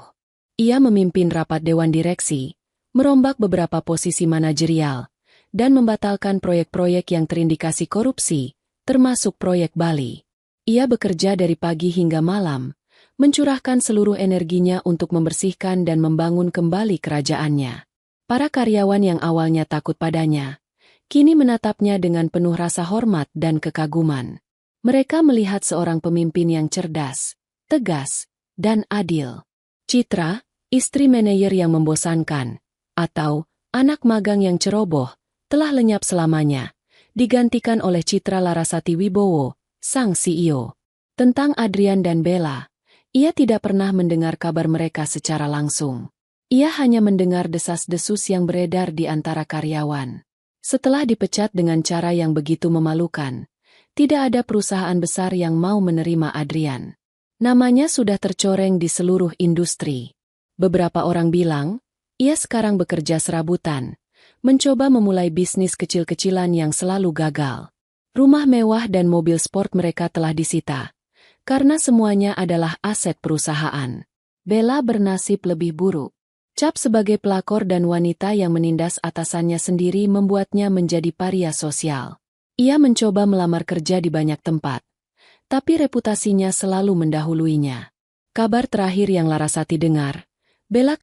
Ia memimpin rapat dewan direksi, merombak beberapa posisi manajerial, dan membatalkan proyek-proyek yang terindikasi korupsi, termasuk proyek Bali. Ia bekerja dari pagi hingga malam, mencurahkan seluruh energinya untuk membersihkan dan membangun kembali kerajaannya. Para karyawan yang awalnya takut padanya, kini menatapnya dengan penuh rasa hormat dan kekaguman. Mereka melihat seorang pemimpin yang cerdas, tegas, dan adil. Citra, istri manajer yang membosankan, atau anak magang yang ceroboh, telah lenyap selamanya, digantikan oleh Citra Larasati Wibowo, sang CEO. Tentang Adrian dan Bella, ia tidak pernah mendengar kabar mereka secara langsung. Ia hanya mendengar desas-desus yang beredar di antara karyawan. Setelah dipecat dengan cara yang begitu memalukan, tidak ada perusahaan besar yang mau menerima Adrian. Namanya sudah tercoreng di seluruh industri. Beberapa orang bilang, ia sekarang bekerja serabutan, mencoba memulai bisnis kecil-kecilan yang selalu gagal. Rumah mewah dan mobil sport mereka telah disita, karena semuanya adalah aset perusahaan. Bella bernasib lebih buruk. Cap sebagai pelakor dan wanita yang menindas atasannya sendiri membuatnya menjadi paria sosial. Ia mencoba melamar kerja di banyak tempat, tapi reputasinya selalu mendahuluinya. Kabar terakhir yang Larasati dengar, Bella